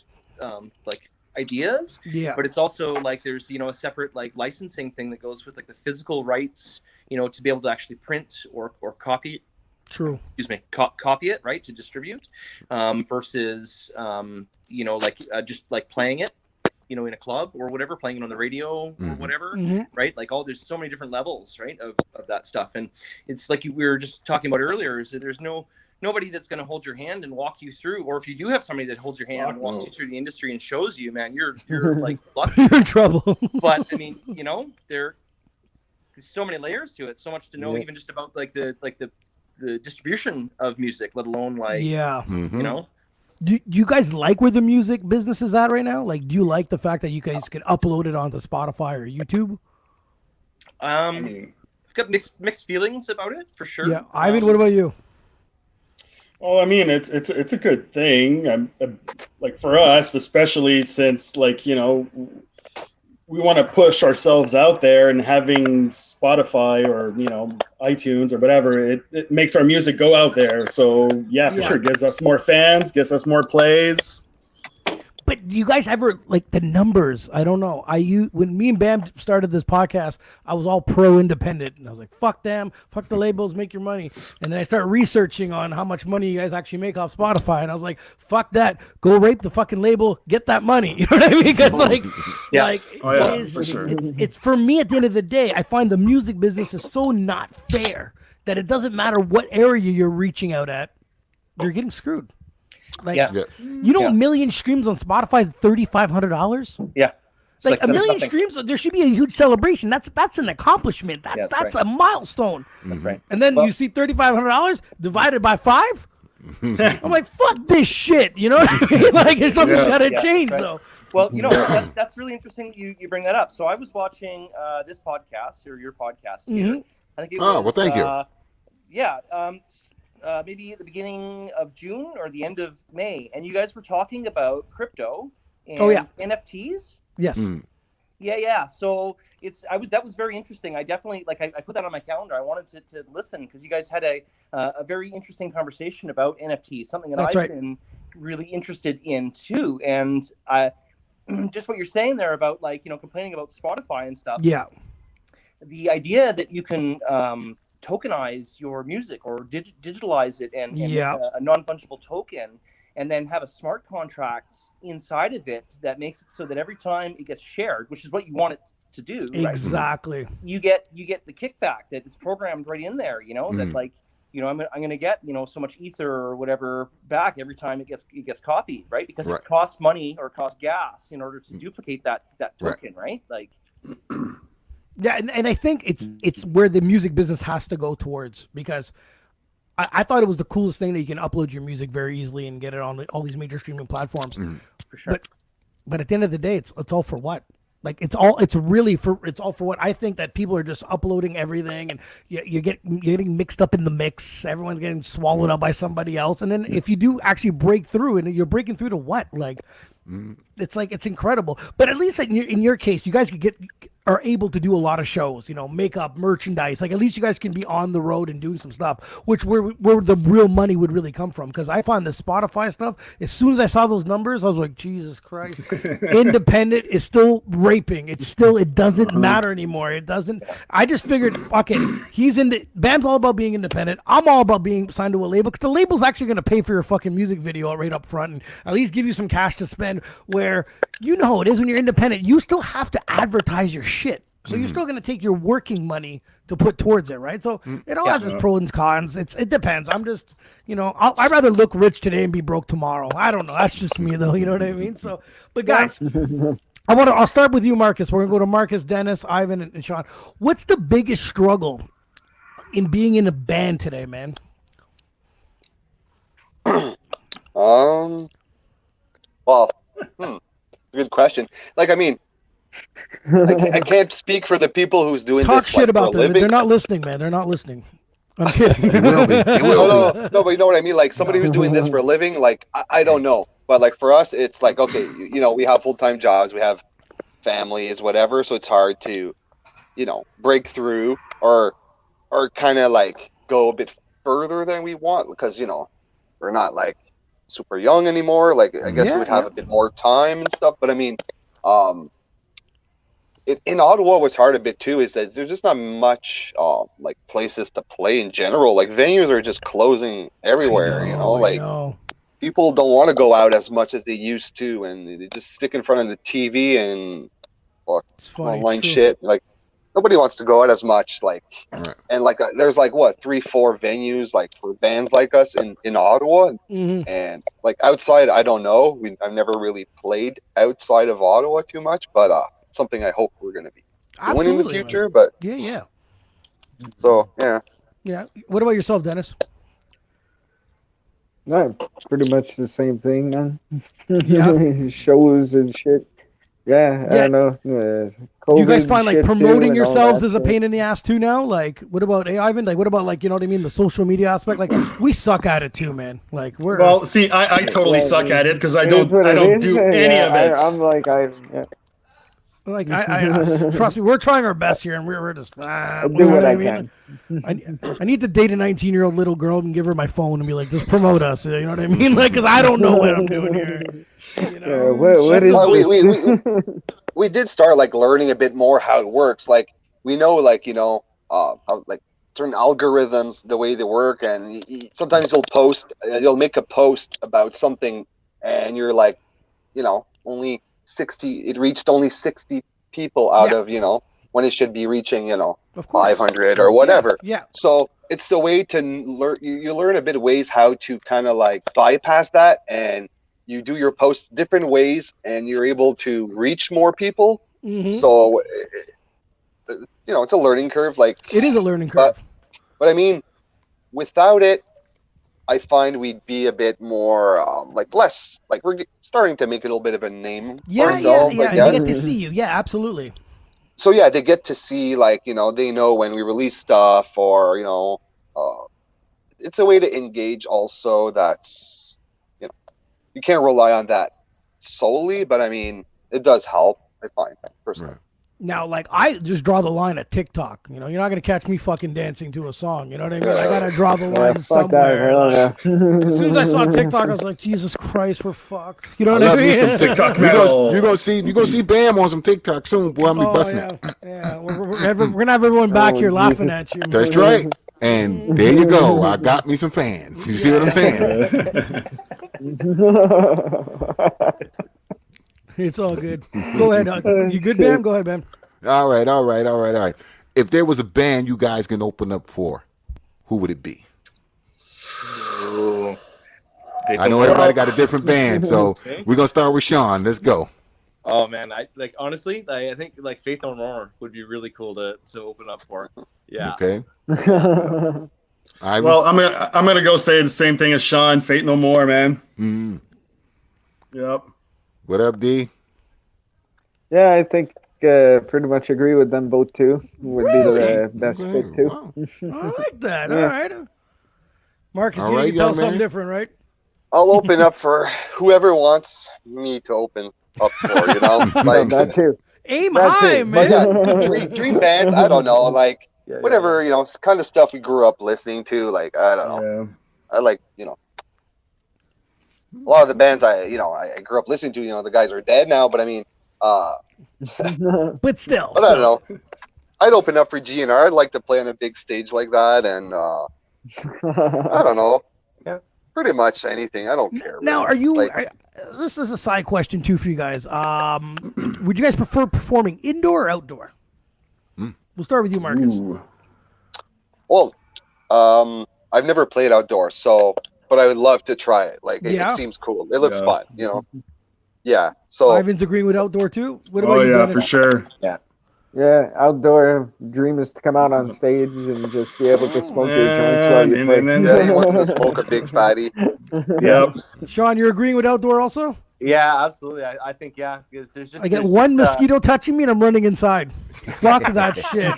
like ideas, Yeah. but it's also like there's, you know, a separate like licensing thing that goes with like the physical rights, you know, to be able to actually print or copy. True. Excuse me, copy it, right, to distribute, versus you know, like just like playing it, you know, in a club or whatever, playing it on the radio or whatever, right? Like there's so many different levels, right, of that stuff. And it's like we were just talking about earlier, is that there's nobody that's going to hold your hand and walk you through, or if you do have somebody that holds your hand and walks you through the industry and shows you, man, you're like lucky. You're in trouble. But I mean, you know, there's so many layers to it, so much to know, even just about like the distribution of music, let alone like, you know. Do you guys like where the music business is at right now? Like, do you like the fact that you guys can upload it onto Spotify or YouTube? I've got mixed feelings about it for sure. Yeah, Ivan, what about you? Oh, I mean, it's a good thing. Like for us, especially since, like, you know, we want to push ourselves out there, and having Spotify or, you know, iTunes or whatever, it makes our music go out there. So yeah, for sure, gives us more fans, gives us more plays. But do you guys ever, like, the numbers? I don't know. When me and Bam started this podcast, I was all pro-independent. And I was like, fuck them. Fuck the labels. Make your money. And then I started researching on how much money you guys actually make off Spotify. And I was like, fuck that. Go rape the fucking label. Get that money. You know what I mean? Because, like, for sure. It's for me, at the end of the day, I find the music business is so not fair that it doesn't matter what area you're reaching out at. You're getting screwed. Like, you know, a million streams on Spotify is $3,500. Yeah, like a million streams. There should be a huge celebration. That's an accomplishment. That's a milestone. That's right. And then you see $3,500 divided by 5. I'm like, fuck this shit. You know what I mean? Like, something's got to change, though. Well, you know, that's really interesting. You bring that up. So I was watching this podcast, or your podcast here. I think it was. Well, thank you. Yeah. Maybe at the beginning of June or the end of May, and you guys were talking about crypto and NFTs. Yes. Yeah. So that was very interesting. I definitely I put that on my calendar. I wanted to listen, because you guys had a very interesting conversation about NFTs, something that I've been really interested in too. And just what you're saying there about, like, you know, complaining about Spotify and stuff. Yeah. The idea that you can tokenize your music or digitalize it and a non-fungible token, and then have a smart contract inside of it that makes it so that every time it gets shared, which is what you want it to do, exactly, right? you get the kickback that is programmed right in there, you know, that, like, you know, I'm going to get, you know, so much ether or whatever back every time it gets copied, right? Because it costs money or costs gas in order to duplicate that token, right? Like. Yeah, and I think it's where the music business has to go towards, because I thought it was the coolest thing that you can upload your music very easily and get it on all these major streaming platforms. For sure. But at the end of the day, it's all for what? Like, it's all for what? I think that people are just uploading everything, and you're getting mixed up in the mix. Everyone's getting swallowed up by somebody else. And then if you do actually break through, and you're breaking through to what? Like, it's like, it's incredible. But at least in your case, you guys are able to do a lot of shows, you know, makeup, merchandise. Like, at least you guys can be on the road and doing some stuff, which where the real money would really come from. Because I find the Spotify stuff, as soon as I saw those numbers, I was like, Jesus Christ. Independent is still raping. It doesn't matter anymore. It doesn't. I just figured, fuck it. Bam's all about being independent. I'm all about being signed to a label, because the label's actually going to pay for your fucking music video right up front, and at least give you some cash to spend. Where, you know how it is when you're independent, you still have to advertise your shit. So you're still going to take your working money to put towards it, right? So it all has its pros and cons. It depends. I'm just, you know, I'd rather look rich today and be broke tomorrow. I don't know. That's just me, though. You know what I mean? So, but guys, I'll start with you, Marcus. We're going to go to Marcus, Dennis, Ivan, and Sean. What's the biggest struggle in being in a band today, man? Well, good question. Like, I mean, I can't speak for the people who's doing Talk this shit like, about for a them. living. They're not listening, man. They're not listening. I'm kidding. They will be. They will No, be. no, but you know what I mean? Like, somebody who's doing this for a living, like, I don't know. But, like, for us, it's like, okay, you know, we have full-time jobs, we have families, whatever, so it's hard to, you know, break through or kind of, like, go a bit further than we want because, you know, we're not, like, super young anymore. Like, I guess we would have a bit more time and stuff. But, I mean, in Ottawa, what's hard a bit too is that there's just not much like places to play in general. Like venues are just closing everywhere. You know, like people don't want to go out as much as they used to, and they just stick in front of the TV and online shit. Like nobody wants to go out as much. Like and like there's like what 3-4 venues like for bands like us in Ottawa, and like outside I don't know. I've never really played outside of Ottawa too much, but something I hope we're going to be doing in the future, but yeah. So yeah. What about yourself, Dennis? No, pretty much the same thing, man. Yeah, shows and shit. Yeah, I don't know. Do you guys find like promoting yourselves is a pain in the ass too now? Like, what about Ivan? Like, what about like you know what I mean? The social media aspect. Like, we suck at it too, man. Like, well, see, I totally suck at it because I don't do any of it. I'm like Like I trust me, we're trying our best here, and we're just do what I mean. I need to date a 19-year-old little girl and give her my phone and be like, just promote us. You know what I mean? Like, because I don't know what I'm doing here. You know? What is we did start like learning a bit more how it works. Like we know, like you know, how like certain algorithms, the way they work, and sometimes you'll make a post about something, and you're like, you know, it reached only 60 people out of, you know, when it should be reaching, you know, 500 or whatever. Yeah. So it's a way to learn. You learn a bit of ways how to kind of like bypass that, and you do your posts different ways, and you're able to reach more people. So, you know, it's a learning curve. Like it is a learning curve. But I mean, without it, I find we'd be a bit more like less like we're starting to make a little bit of a name for ourselves. Yeah, they get to see you. Yeah, absolutely. So yeah, they get to see like, you know, they know when we release stuff or, you know, it's a way to engage also. That's, you know, you can't rely on that solely, but I mean, it does help, I find, personally. Now, like, I just draw the line at TikTok. You know, you're not going to catch me fucking dancing to a song. You know what I mean? I got to draw the line somewhere. Like, as soon as I saw TikTok, I was like, Jesus Christ, we're fucked. You know what I mean? Some TikTok metal. You're gonna see Bam on some TikTok soon, boy. I'm gonna be busting it. Yeah. We're going to have everyone back here laughing at you. That's right. And there you go. I got me some fans. You see what I'm saying? It's all good. Go ahead. You good, Bam? Go ahead, Bam. All right. If there was a band you guys can open up for, who would it be? I know everybody got a different band, so we're gonna start with Sean. Let's go. Oh man, I think like Faith No More would be really cool to open up for. Yeah. Okay. Well, I'm gonna go say the same thing as Sean. Faith No More, man. Yep. What up, D? Yeah, I think pretty much agree with them both too. Would be the best fit too. Wow. I like that. All right. Marcus, you can tell something different, right? I'll open up for whoever wants me to open up for, you know? Like that too. Aim high, man. But yeah, dream bands, I don't know, like whatever, you know, kind of stuff we grew up listening to, like I don't know. I like, you know, a lot of the bands I grew up listening to, you know, the guys are dead now, but I mean, but still. But I don't know. I'd open up for GNR. I'd like to play on a big stage like that, and I don't know. Yeah. Pretty much anything. I don't care. Now, really. are you? Like, this is a side question too for you guys. Would you guys prefer performing indoor or outdoor? We'll start with you, Marcus. Ooh. Well, I've never played outdoors, but I would love to try it. Like, it seems cool. It looks fun, you know. Yeah. So Ivan's agreeing with outdoor too. What about you, yeah, Dennis? for sure. Yeah. Yeah, outdoor dream is to come out on stage and just be able to smoke your joints while you play. Yeah, he wants to smoke a big fatty. Yep. Sean, you're agreeing with outdoor also? Yeah, absolutely. I think because there's just I get there's one just, mosquito touching me and I'm running inside. Fuck that shit.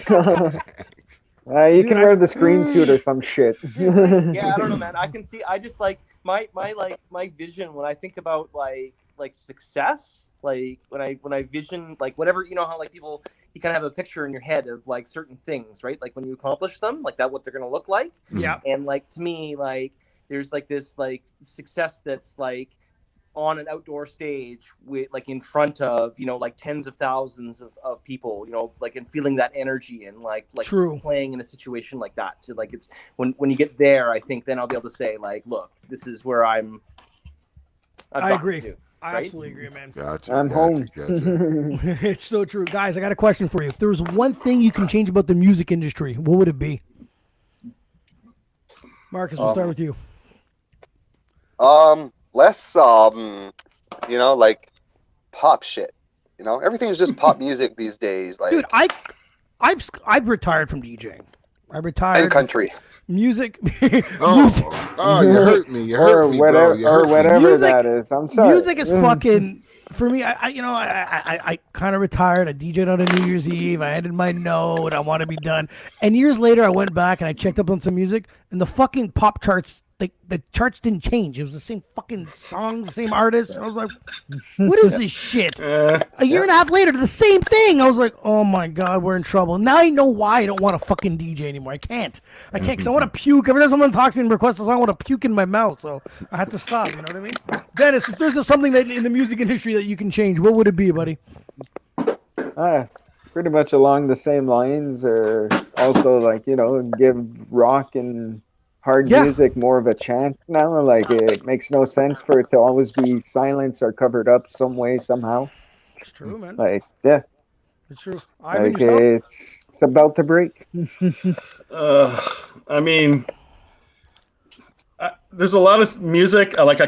You can wear the screen suit or some shit. Yeah, I don't know, man. I can see. I just like my vision when I think about like success. Like when I vision like whatever, you know how like people, you kind of have a picture in your head of like certain things, right? Like when you accomplish them, like that what they're gonna look like. Yeah. And like to me, like there's like this like success that's like on an outdoor stage with like in front of, you know, like tens of thousands of people, you know, like and feeling that energy and like True. playing in a situation like that. So like it's when you get there, I think then I'll be able to say like, look, this is where I've I agree. to, I right? absolutely agree, man. Gotcha. I'm home. It's so true. Guys, I got a question for you. If there was one thing you can change about the music industry, what would it be? Marcus, we'll start with you. Less you know, like pop shit. You know, everything is just pop music these days. Like, Dude, I've retired from DJing. I retired. and country. Music. Oh, you hurt me. You hurt me, bro. You hurt me. Whatever Music- that is. I'm sorry. Music is fucking for me. I kind of retired. I DJ'd on a New Year's Eve. I ended my note. I want to be done. And years later, I went back and I checked up on some music, and the fucking pop charts, the charts didn't change. It was the same fucking songs, same artists. I was like, what is this shit? A year and a half later, the same thing. I was like, oh my god, we're in trouble. Now I know why I don't want to fucking DJ anymore. I can't because I want to puke. Every time someone talks to me and requests a song, I want to puke in my mouth. So I had to stop. You know what I mean? Dennis, if there's something that in the music industry that you can change, what would it be, buddy? Pretty much along the same lines, or also like, you know, give rock and hard music more of a chance now. Like it makes no sense for it to always be silenced or covered up some way, somehow. It's true, man. Like, yeah. It's true. Ivan, Like yourself? it's about to break. I mean, there's a lot of music. I like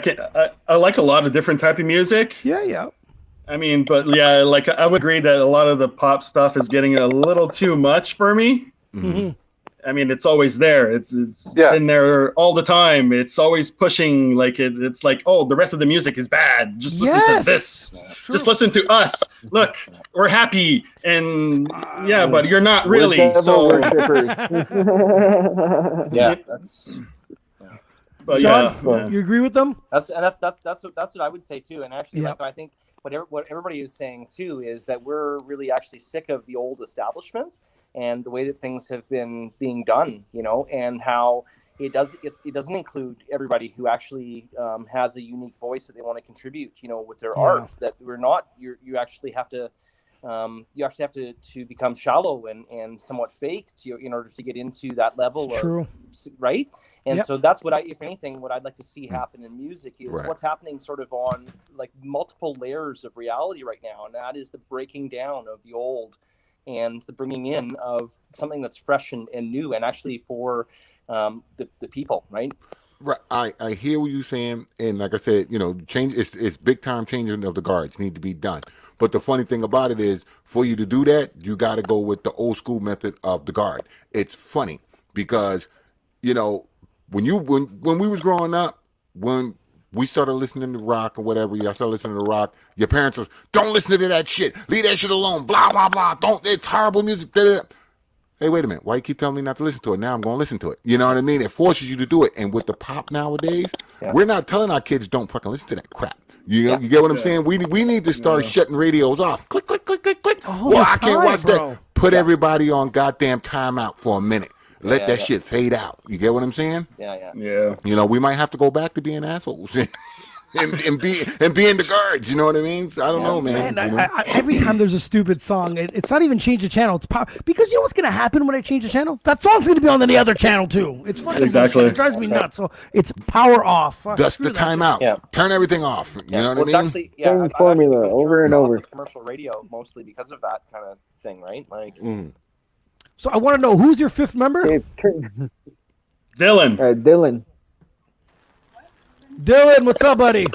a lot of different type of music. Yeah. I mean, but yeah, like I would agree that a lot of the pop stuff is getting a little too much for me. Mm-hmm. I mean, it's always there. It's been there all the time. It's always pushing. Like it's like, oh, the rest of the music is bad. Just listen to this. Just listen to us. Look, we're happy, and yeah, but you're not really. So yeah, that's. But Sean, you agree with them? That's what I would say too. And actually, like I think what everybody is saying too is that we're really actually sick of the old establishment and the way that things have been being done, you know, and how it doesn't include everybody who actually has a unique voice that they want to contribute, you know, with their art. That we're not. You actually have to. You actually have to become shallow and somewhat fake in order to get into that level. True. Right. And so that's what if anything, what I'd like to see happen in music is what's happening sort of on like multiple layers of reality right now. And that is the breaking down of the old and the bringing in of something that's fresh and new and actually for the people. Right. Right, I hear what you're saying, and like I said, you know, change. It's big time changing of the guards need to be done. But the funny thing about it is, for you to do that, you got to go with the old school method of the guard. It's funny because, you know, when we was growing up, when we started listening to rock or whatever, y'all started listening to rock, your parents was, don't listen to that shit, leave that shit alone, blah blah blah. It's horrible music. Da, da, da. Hey, wait a minute. Why you keep telling me not to listen to it? Now I'm going to listen to it. You know what I mean? It forces you to do it. And with the pop nowadays, we're not telling our kids don't fucking listen to that crap. You know, you get what I'm saying? We need to start shutting radios off. Click, click, click, click, click. Well, I can't watch that. Put everybody on goddamn timeout for a minute. Let that shit fade out. You get what I'm saying? Yeah. You know, we might have to go back to being assholes. and being the guards, you know what I mean? I don't know, man. Every time there's a stupid song, it's not even change the channel. It's power, because you know what's gonna happen when I change the channel? That song's gonna be on the other channel too. It's fucking bullshit. It drives me nuts. So it's power off. Just the timeout. Yeah. Turn everything off. You know what I mean? Actually, Same formula over and over. Commercial radio mostly because of that kind of thing, right? Like. So I want to know, who's your fifth member? Dylan. Dylan. Dylan, what's up, buddy?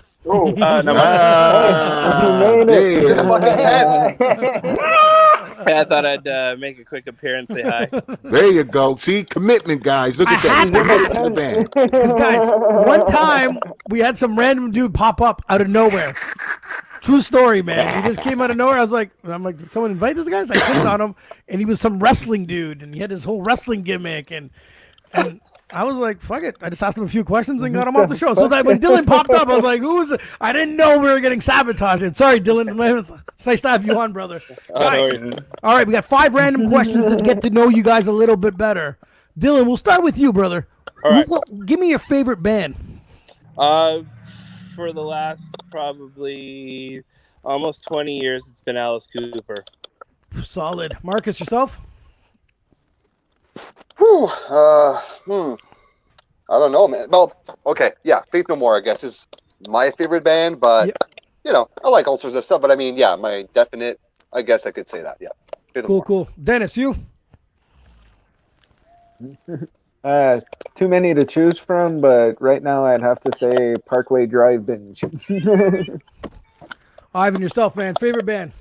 I thought I'd make a quick appearance, say hi. There you go. See, commitment, guys. Look at that. He's committed to the band. Because guys, one time we had some random dude pop up out of nowhere. True story, man. He just came out of nowhere. I'm like, did someone invite this guy? So I clicked on him, and he was some wrestling dude, and he had his whole wrestling gimmick, and I was like, fuck it. I just asked him a few questions and got him off the show. So that when Dylan popped up, I was like, who is it? I didn't know we were getting sabotaged. Sorry, Dylan. It's nice to have you on, brother. Guys, all right, we got 5 random questions to get to know you guys a little bit better. Dylan, we'll start with you, brother. All right. Give me your favorite band. For the last probably almost 20 years, it's been Alice Cooper. Solid. Marcus, yourself? I don't know, man. Well, okay, yeah, Faith No More, I guess, is my favorite band, but you know, I like all sorts of stuff. But I mean, yeah, my definite, I guess I could say that. Yeah, Faith No More. Cool. Dennis, you? Too many to choose from, but right now I'd have to say Parkway Drive Binge. Ivan, yourself, man. Favorite band?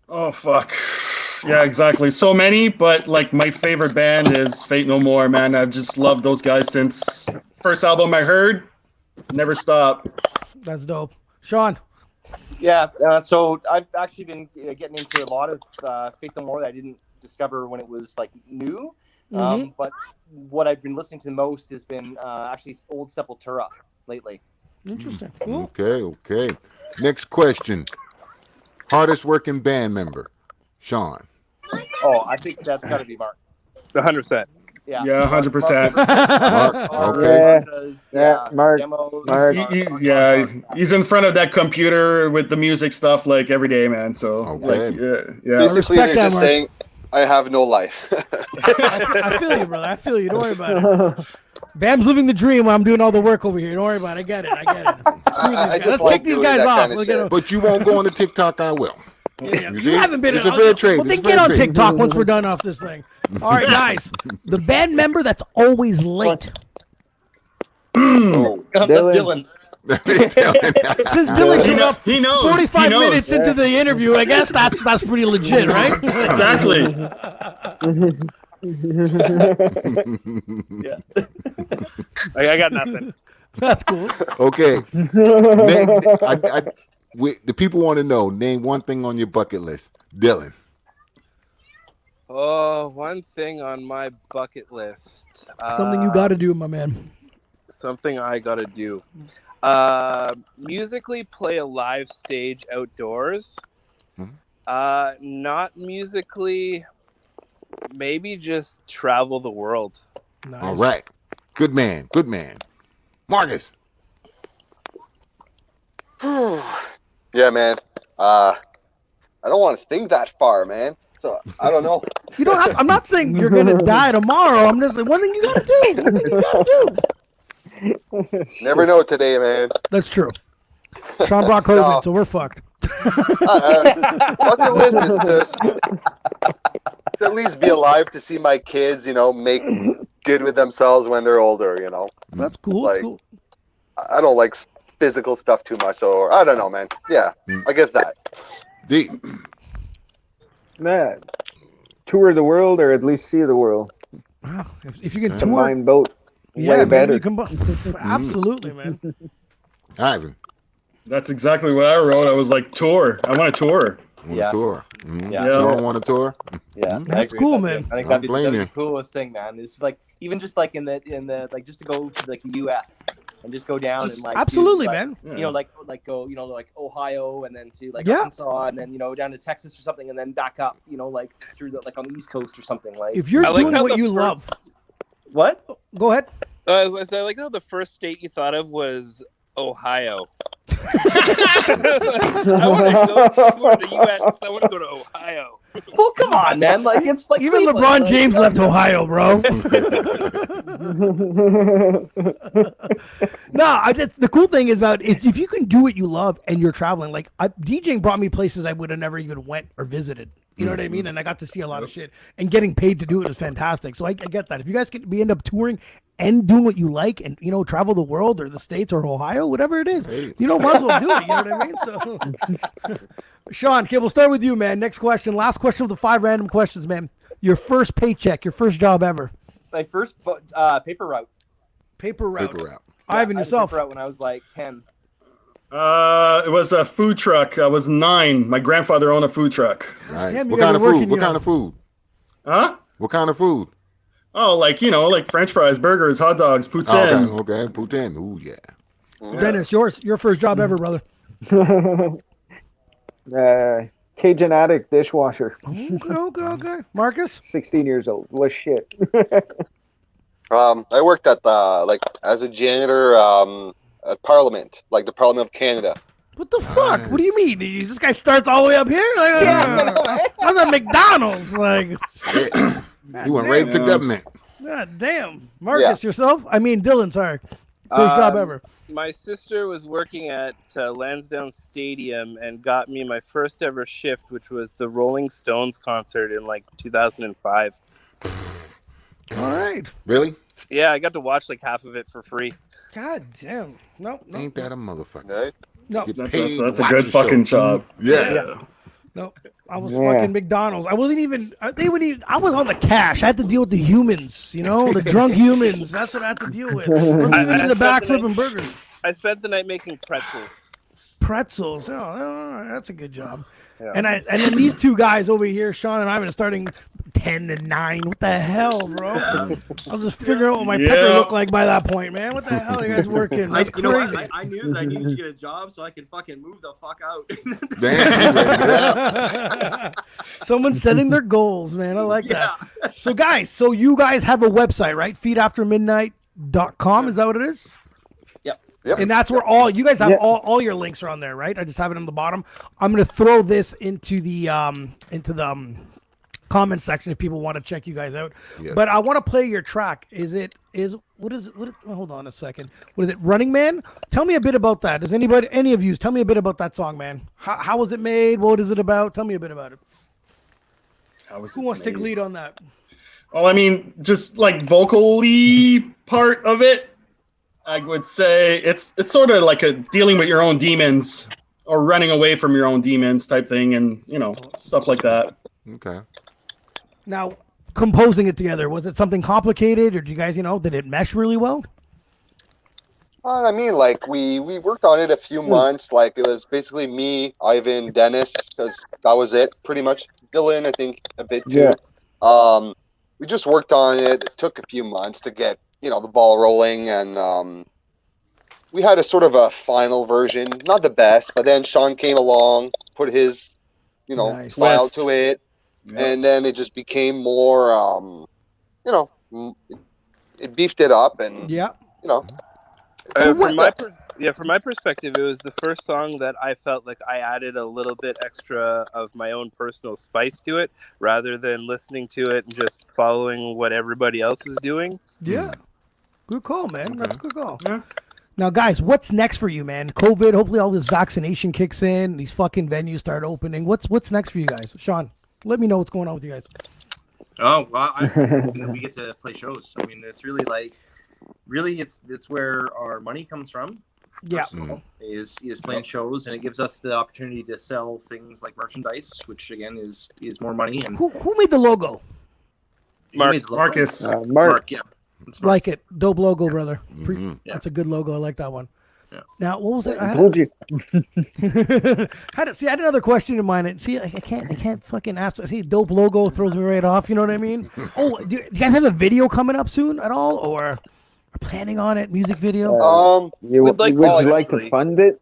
Oh, fuck. Yeah, exactly. So many, but like my favorite band is Fate No More, man. I've just loved those guys since first album I heard. Never stopped. That's dope. Sean? Yeah, so I've actually been getting into a lot of Fate No More that I didn't discover when it was like new. But what I've been listening to the most has been actually old Sepultura lately. Interesting. Cool. Okay. Next question. Hardest working band member? Sean. Oh, I think that's got to be Mark. 100%. Yeah, 100%. Mark, okay. Mark. He's in front of that computer with the music stuff like every day, man. So, Basically, they're just saying, I have no life. I feel you, brother. I feel you. Don't worry about it. Bam's living the dream while I'm doing all the work over here. Don't worry about it. I get it. Let's kick these guys off. But you won't go on the TikTok, I will. Yeah. You haven't been. It's a fair trade. Well, then get on TikTok once we're done off this thing. All right, guys. The band member that's always late. That's Dylan. Since Dylan showed up he knows, 45 minutes into the interview, I guess that's pretty legit, right? Exactly. Yeah. I got nothing. That's cool. Okay. The people want to know, name one thing on your bucket list. Dylan. Oh, one thing on my bucket list. Something you got to do, my man. Something I got to do. Musically play a live stage outdoors. Not musically, maybe just travel the world. Nice. All right. Good man. Marcus. Yeah, man. I don't want to think that far, man. So I don't know. You don't have. I'm not saying you're gonna die tomorrow. I'm just saying one thing you gotta do. Never know today, man. That's true. Sean brought COVID, so we're fucked. Bucket list is just to at least be alive to see my kids, make good with themselves when they're older. That's cool. Like, That's cool. I don't like physical stuff too much, so I don't know, man. Yeah, I guess that. D. Man, tour the world or at least see the world. Wow. If you can combine both, way better. Absolutely, man. Ivan. That's exactly what I wrote. I was like, tour. I want a tour. Tour. Yeah. Yeah. You don't want a tour? Yeah, That's cool, man. I think that'd be the coolest thing, man. It's like even just like in the like just to go to like the U.S. and just go down and like absolutely, do, man. Like go like Ohio and then to like Arkansas and then down to Texas or something and then back up like through the like on the East Coast or something like. If you're doing what you love, what? Go ahead. I like how the first state you thought of was Ohio. I want to go to the U.S. I want to go to Ohio. Well, come on, man! Like it's like even LeBron James left Ohio, bro. The cool thing is about is if you can do what you love and you're traveling. Like DJing brought me places I would have never even went or visited. You know what I mean? And I got to see a lot of shit. And getting paid to do it was fantastic. So I get that. If you guys can end up touring and doing what you like and, travel the world or the States or Ohio, whatever it is, might as well do it. You know what I mean? So, Sean, okay, we'll start with you, man. Next question. Last question of the 5 random questions, man. Your first paycheck, your first job ever. My first paper route. Paper route. Paper route. Ivan, yourself. Paper route when I was like 10. It was a food truck. I was 9. My grandfather owned a food truck. Nice. Damn, What kind of food? What kind of food? Huh? What kind of food? Oh, like French fries, burgers, hot dogs, poutine. Okay, poutine. Ooh, yeah. Dennis, your first job ever, brother. Cajun attic dishwasher. Okay. Marcus? 16 years old. What shit? I worked at as a janitor at Parliament, like the Parliament of Canada. What the fuck? What do you mean? This guy starts all the way up here? Like, I was at McDonald's. Like, he went right to government. God damn. Marcus, yourself? I mean, Dylan, sorry. First job ever. My sister was working at Lansdowne Stadium and got me my first ever shift, which was the Rolling Stones concert in 2005. All right. Really? Yeah, I got to watch half of it for free. God damn. No. Ain't that a motherfucker? Right? No. That's a good fucking job. Yeah. No. I was fucking McDonald's. I wasn't even. I was on the cash. I had to deal with the humans. The drunk humans. That's what I had to deal with. I'm in the back flipping burgers. I spent the night making pretzels. Pretzels. Oh, that's a good job. Yeah. And then these two guys over here, Sean and Ivan, are starting 10 to 9. What the hell, bro? I was just figuring out what my pepper looked like by that point, man. What the hell are you guys working? That's crazy. I knew that I needed to get a job so I could fucking move the fuck out. Damn. Someone's setting their goals, man. I like that. So, guys, you guys have a website, right? feedaftermidnight.com. Is that what it is? Yep. And that's where you guys have all your links are on there, right? I just have it on the bottom. I'm going to throw this into the comment section if people want to check you guys out. Yes. But I want to play your track. Hold on a second. What is it? Running Man? Tell me a bit about that. Does any of you tell me a bit about that song, man? How was it made? What is it about? Tell me a bit about it. Who wants to take lead on that? Well, I mean, just vocally part of it. I would say it's sort of like a dealing with your own demons or running away from your own demons type thing, and stuff like that. Okay. Now, composing it together, was it something complicated, or do you guys, did it mesh really well? I mean, we worked on it a few months. It was basically me, Ivan, Dennis, because that was it, pretty much. Dylan, I think, a bit too. Yeah. We just worked on it. It took a few months to get the ball rolling, and we had a sort of a final version, not the best, but then Sean came along, put his style to it, and then it just became more it beefed it up, and from my perspective, it was the first song that I felt like I added a little bit extra of my own personal spice to it, rather than listening to it and just following what everybody else was doing. Yeah. Good call, man. Okay. That's a good call. Yeah. Now, guys, what's next for you, man? COVID, hopefully all this vaccination kicks in, these fucking venues start opening. What's next for you guys? Sean, let me know what's going on with you guys. Oh, well, we get to play shows. I mean, it's really it's where our money comes from. Yeah. Is playing shows, and it gives us the opportunity to sell things like merchandise, which again is more money. And who made the logo? Marcus. Mark, yeah. Like it. Dope logo, brother. Mm-hmm. That's a good logo. I like that one. Yeah. Now, what was it? I told you. I had another question in mind. See, I can't fucking ask. See, dope logo throws me right off. You know what I mean? Oh, do you guys have a video coming up soon at all, or are planning on it? Music video? Would like to fund it?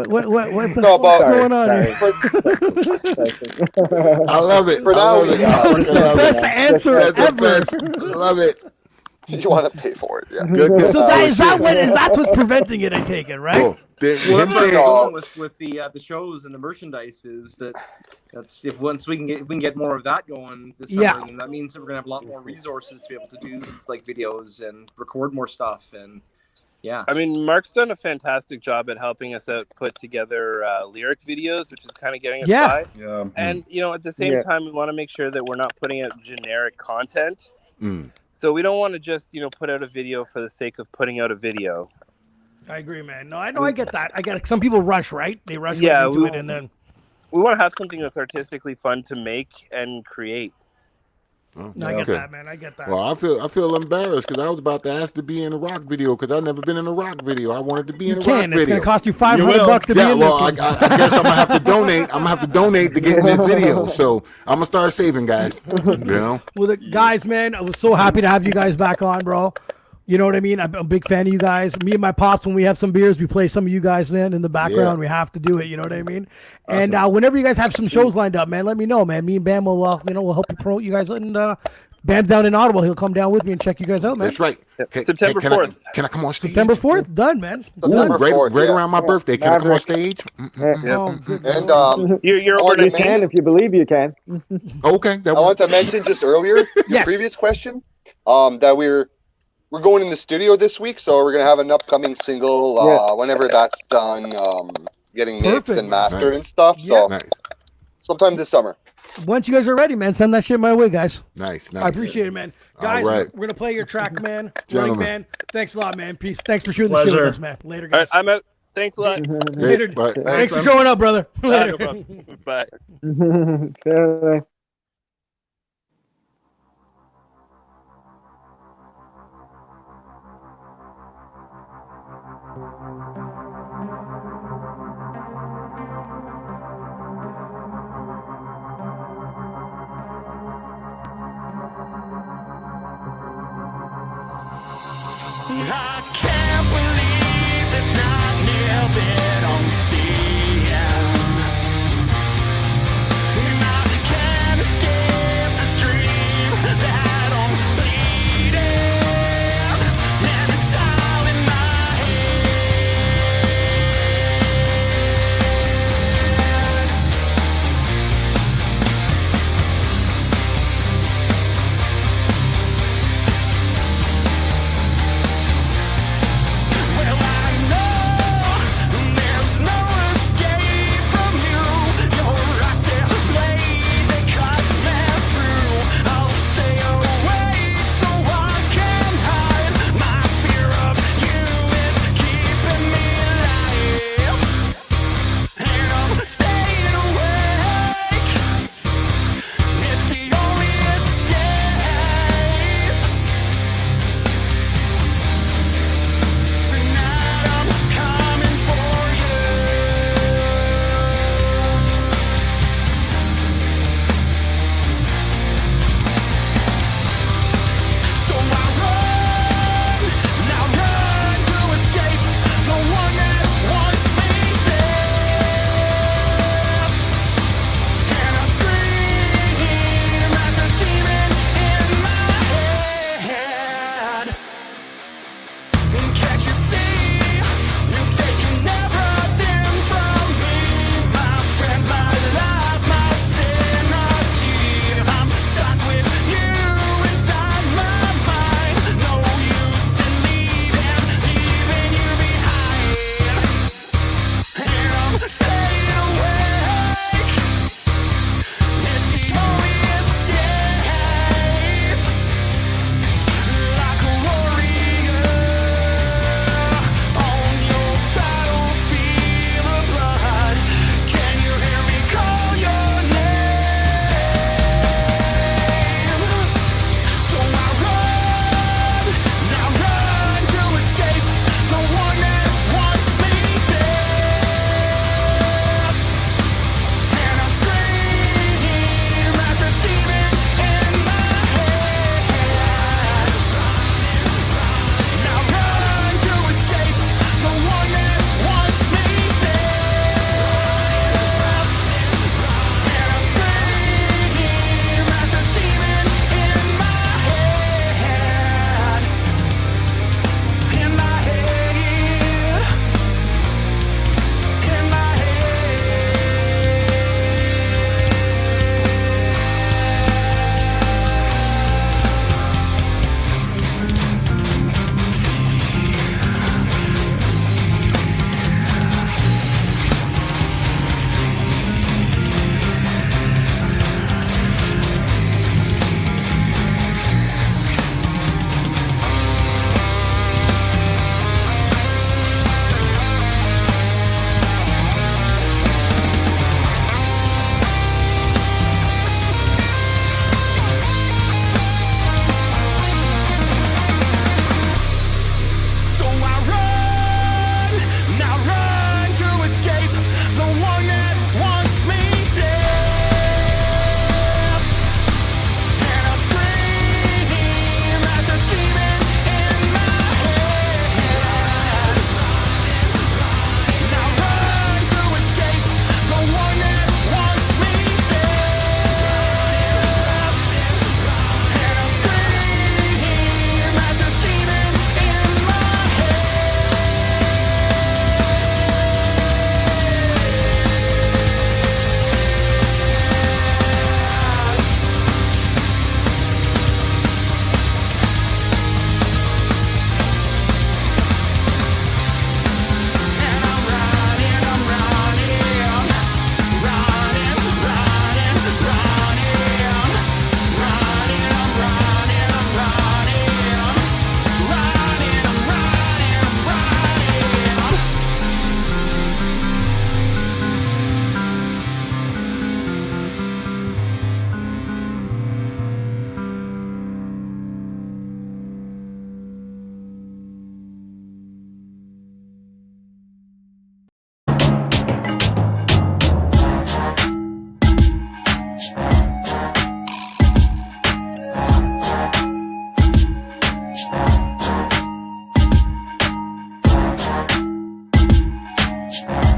What's going on here? I love it. For now, that's the best answer ever. Love it. You want to pay for it, yeah. Good. So that's what's preventing it. I take it, right? Cool. Well, Him that's what's saying, going with the shows and the merchandise is that's if once we can get more of that going this summer, then that means that we're gonna have a lot more resources to be able to do like videos and record more stuff and yeah. I mean, Mark's done a fantastic job at helping us out put together lyric videos, which is kind of getting us by. Yeah. And at the same time, we want to make sure that we're not putting out generic content. So we don't want to just put out a video for the sake of putting out a video. I agree, man. No, I get that. I get it. Some people rush, right? They rush Yeah, right into it, and then we want to have something that's artistically fun to make and create. Oh, no, I get that, man. I get that. Well, I feel embarrassed because I was about to ask to be in a rock video because I've never been in a rock video. I wanted to be in a rock video. It's going to cost you $500 to be in this one. I guess I'm gonna have to donate. I'm gonna have to donate to get in this video. So I'm gonna start saving, guys. Well, guys, man, I was so happy to have you guys back on, bro. You know what I mean? I'm a big fan of you guys. Me and my pops, when we have some beers, we play some of you guys in the background. Yeah. We have to do it. You know what I mean? Awesome. And whenever you guys have some shows lined up, man, let me know, man. Me and Bam will, we'll help you promote you guys. And Bam's down in Ottawa. He'll come down with me and check you guys out, man. That's right. September 4th. Can I come on stage? September 4th? Done, man. Ooh, right around my birthday. Can I come on stage? Oh, good. And you're you can if you believe you can. Okay. I want to mention just earlier, your previous question, that we're going in the studio this week, so we're gonna have an upcoming single whenever that's done, getting mixed and mastered and stuff. So sometime this summer. Once you guys are ready, man, send that shit my way, guys. Nice. I appreciate it, man. Guys, we're gonna play your track, man. Running Man. Thanks a lot, man. Peace. Thanks for shooting the shit with us, man. Later, guys. All right, I'm out. Thanks a lot. Later. Bye. Thanks for showing up, brother. Later. No problem. Bye. I can't believe it's not near been on scene. I can't escape the stream that I'm bleeding, and it's all in my Well, I know there's no Bye.